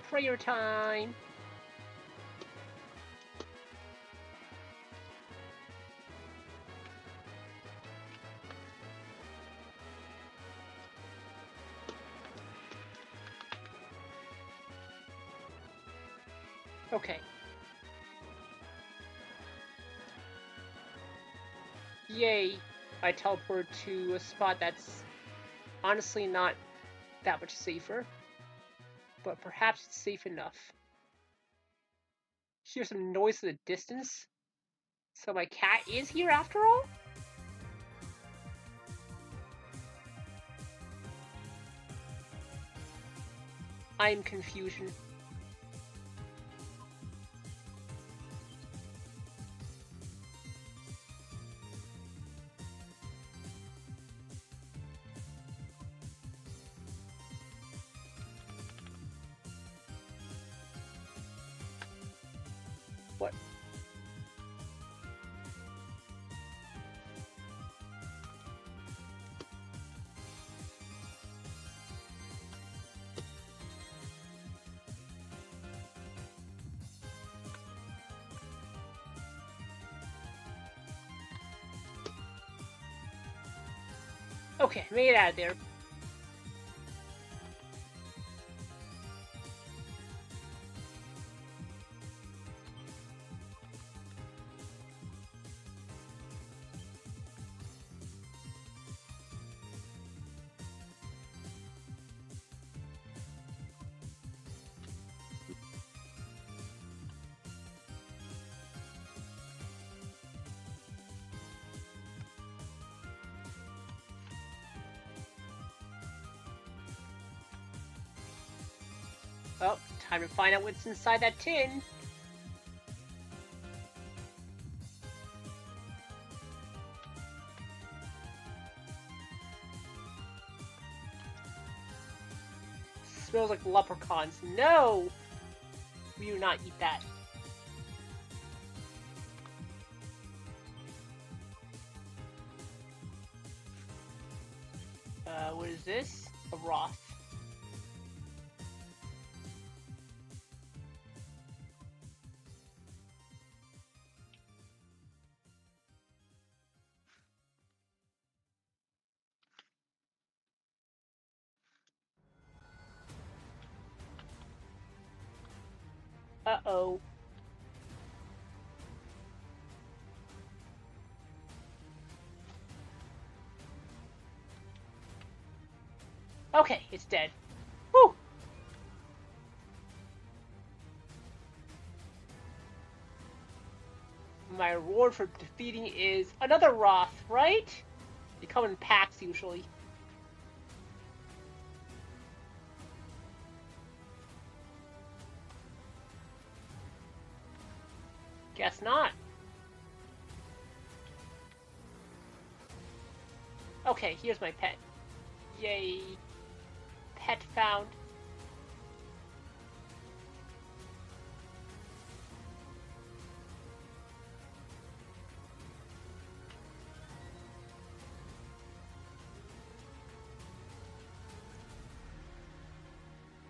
Prayer time! Okay. Yay! I teleported to a spot that's honestly not that much safer, but perhaps it's safe enough. Hear some noise in the distance? So my cat is here after all? I'm confusion. What? Okay, made it out of there. Oh, time to find out what's inside that tin. Smells like leprechauns. No! We do not eat that. What is this? A Roth. Uh-oh. Okay, it's dead. Whew! My reward for defeating is another Roth, right? They come in packs usually. Guess not. Okay, here's my pet. Yay. Pet found.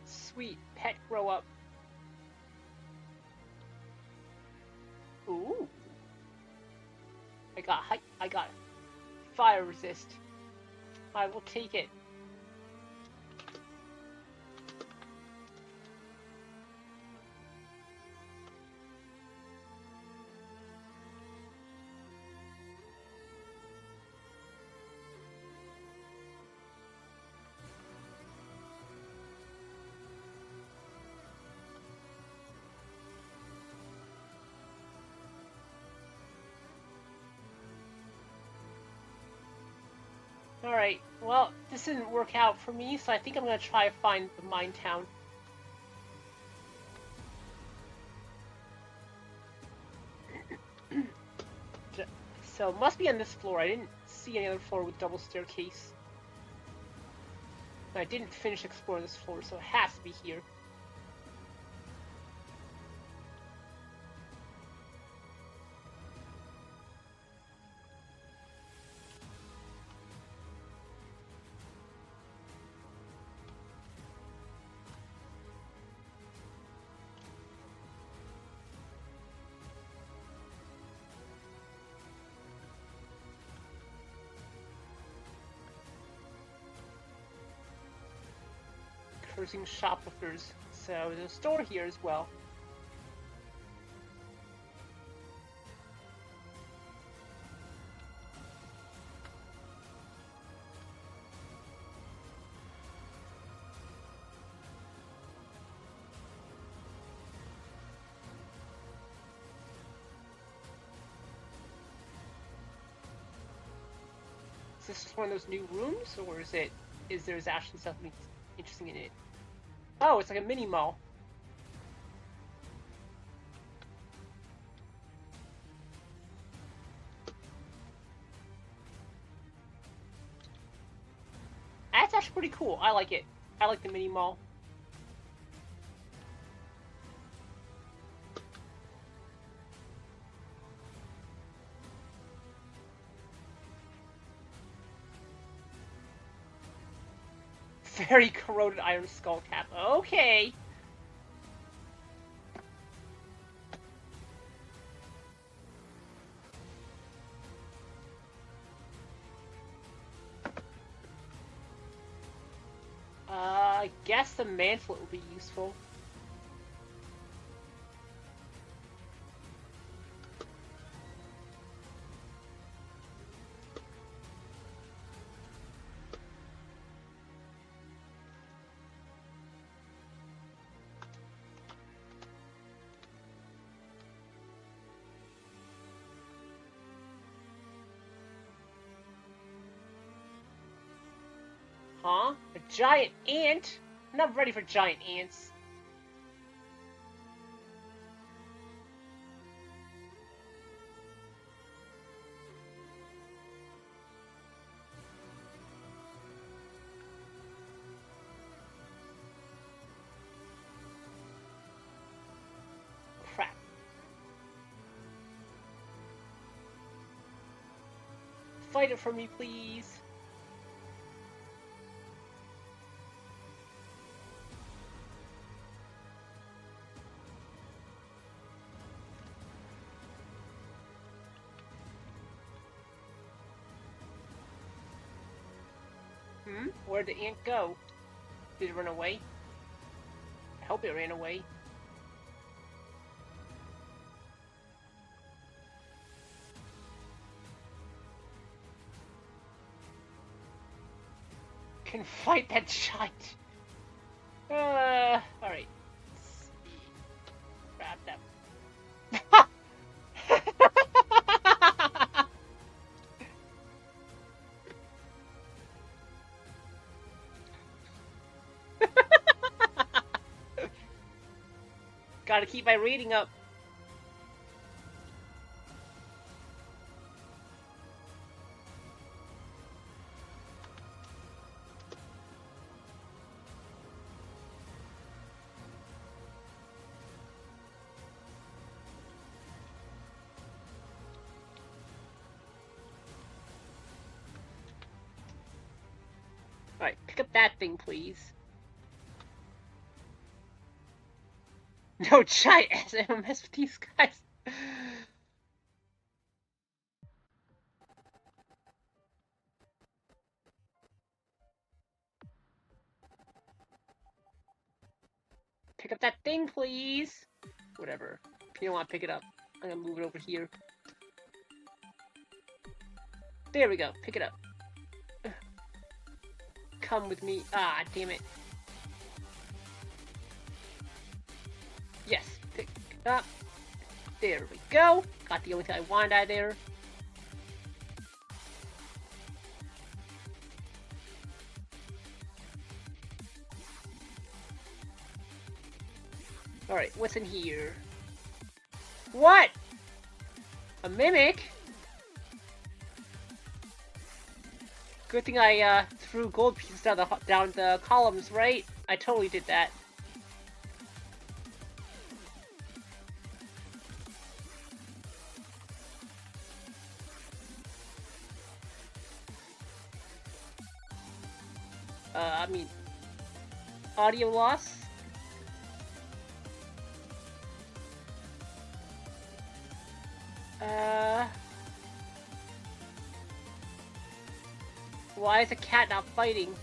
Sweet, pet grow up. Ooh. I got fire resist. I will take it. Alright, well, this didn't work out for me, so I think I'm gonna try to find the mine town. So it must be on this floor. I didn't see any other floor with double staircase. I didn't finish exploring this floor, so it has to be here. Cursing shoplifters. So there's a store here as well. Is this one of those new rooms, or is there's actually something interesting in it? Oh, it's like a mini mall. That's actually pretty cool. I like it. I like the mini mall. Very corroded iron skull cap. Okay. I guess the manflet would be useful. Huh? A giant ant? I'm not ready for giant ants. Crap. Fight it for me, please. Where'd the ant go? Did it run away? I hope it ran away. Can fight that giant. Alright. Grab them. Gotta keep my rating up. Alright, pick up that thing, please. No giant ass, I don't mess with these guys. Pick up that thing, please. Whatever. If you don't want to pick it up, I'm gonna move it over here. There we go. Pick it up. Come with me. Ah, damn it. Yes, pick it up. There we go. Got the only thing I wanted out of there. Alright, what's in here? What? A mimic? Good thing I threw gold pieces down the columns, right? I totally did that. I mean, audio loss. Why is a cat not fighting?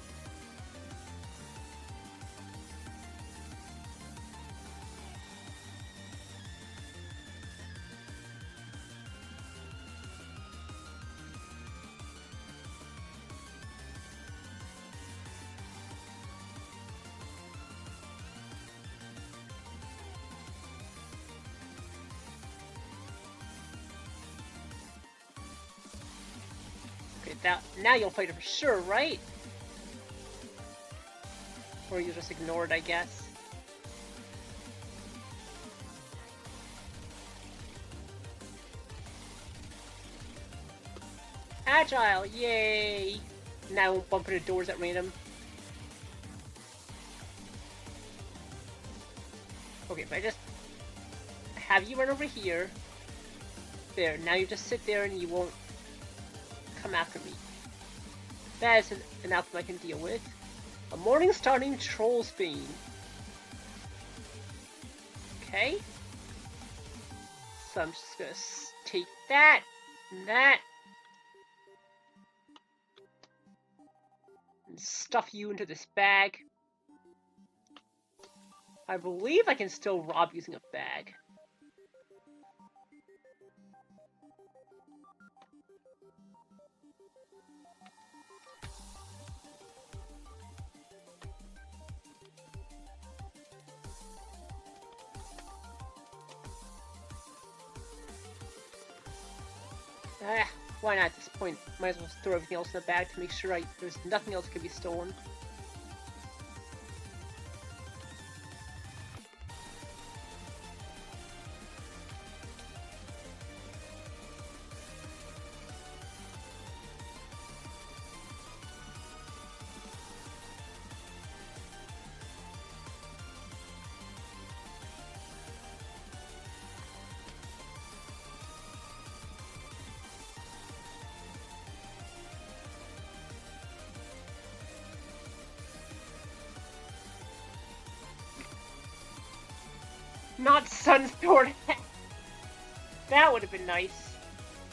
Now you'll fight it for sure, right? Or you just ignore it, I guess. Agile, yay! Now I won't bump into doors at random. Okay, if I just have you run over here. There, now you just sit there and you won't come after me. That is an outcome I can deal with. A morning starting Troll's Bane. Okay. So I'm just gonna take that and that. And stuff you into this bag. I believe I can still rob using a bag. Why not at this point? Might as well just throw everything else in the bag to make sure there's nothing else that can be stolen. Not Sunsword. That would have been nice.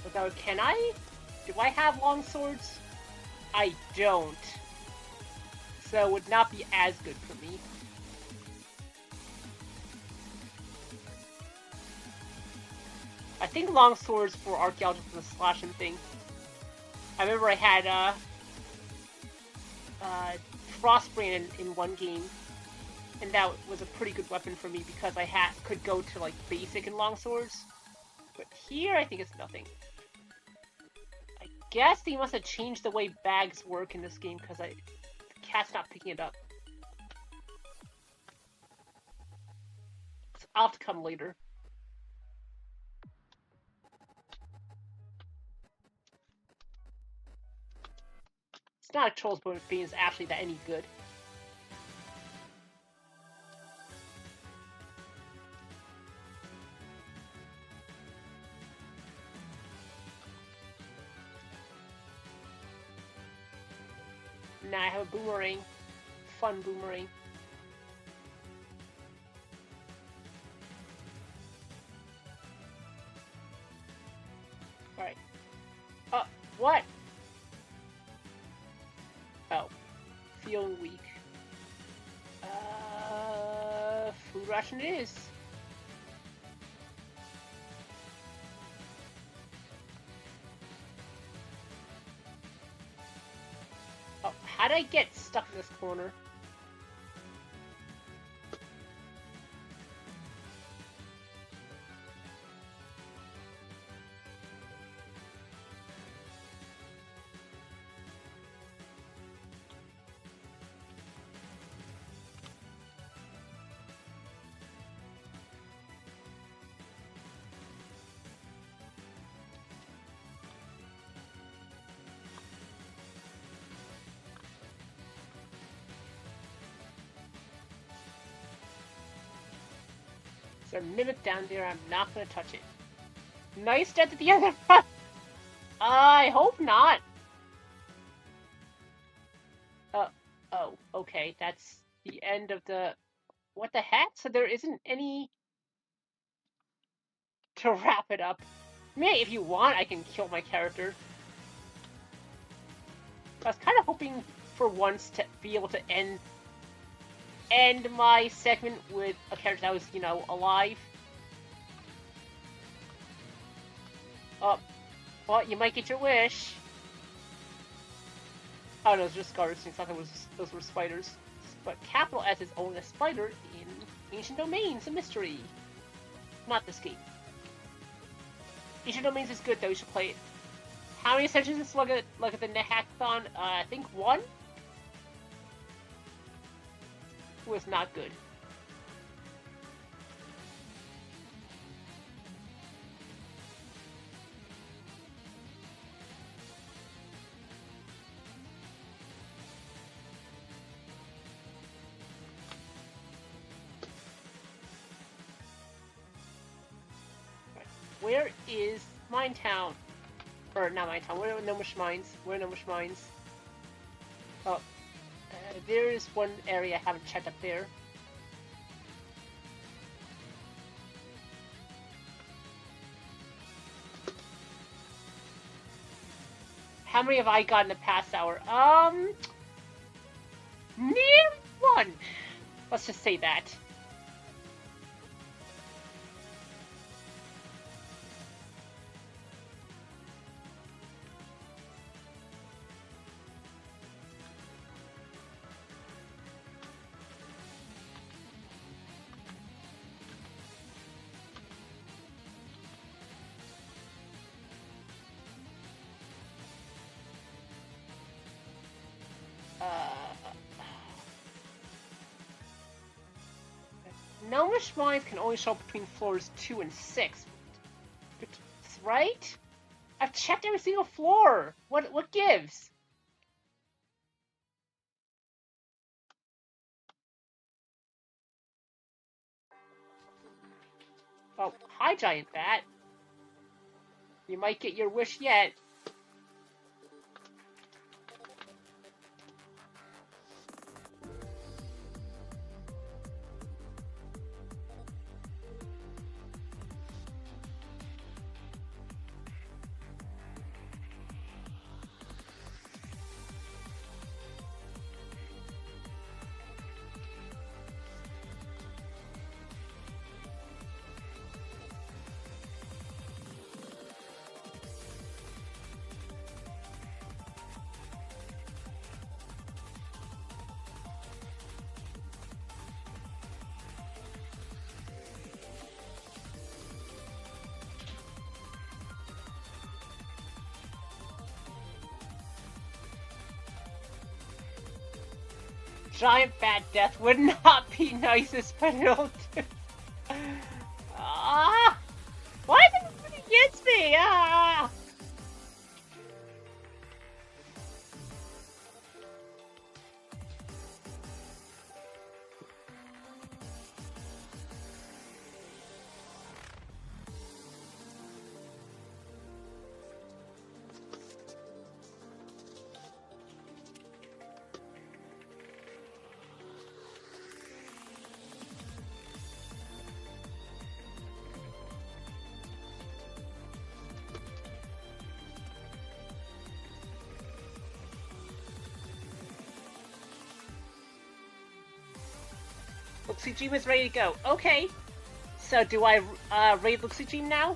Without, can I? Do I have long swords? I don't. So it would not be as good for me. I think long swords for archaeologists was a slashing thing. I remember I had Frostbrand in one game. And that was a pretty good weapon for me because I could go to like basic and long swords. But here I think it's nothing. I guess they must have changed the way bags work in this game because the cat's not picking it up. So I'll have to come later. It's not a Troll's Bane is actually that any good. Now I have a boomerang. Fun boomerang. Alright. What? Oh. Feeling weak. Food ration it is. How did I get stuck in this corner? There's a mimic down there. I'm not gonna touch it. Nice death at the end of the run. I hope not. Oh, okay. That's the end of the... What the heck? So there isn't any to wrap it up. Maybe if you want, I can kill my character. I was kind of hoping for once to be able to end my segment with a character that was, you know, alive. Oh, well, you might get your wish. Oh no, it's just guards. I thought those were spiders. But Capital S is only a spider in Ancient Domains, a mystery. Not this game. Ancient Domains is good though, you should play it. How many sessions is look at the NetHackathon? I think 1? It was not good. Where is Minetown? Or not Minetown, where are Gnomish Mines? Where are Gnomish Mines? Oh, there is one area I haven't checked up there. How many have I got in the past hour? Nearly 1. Let's just say that. Gnomish mines can only show up between floors 2 and 6. Right? I've checked every single floor. What gives? Oh, hi, Giant Bat. You might get your wish yet. Giant Bat Death would not be nicest, but it'll do. Ah! Why is everybody against me? Ah! Luxie Dream is ready to go. Okay. So do I raid Luxie Dream now?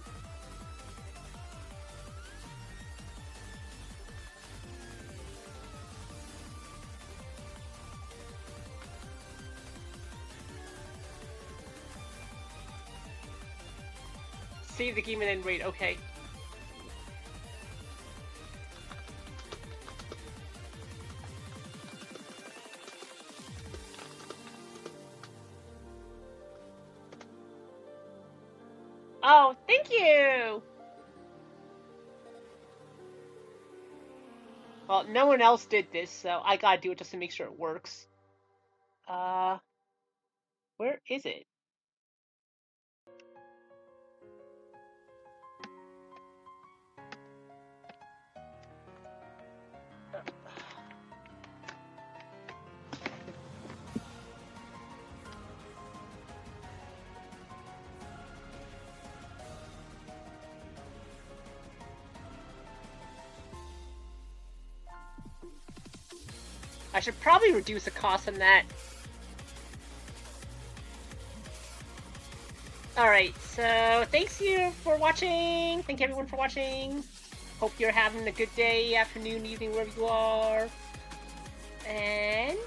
Save the game and then raid. Okay. Oh, thank you! Well, no one else did this, so I gotta do it just to make sure it works. Where is it? I should probably reduce the cost on that. Alright, so thanks you for watching. Thank everyone for watching. Hope you're having a good day, afternoon, evening, wherever you are. And...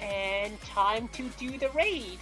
and time to do the raid.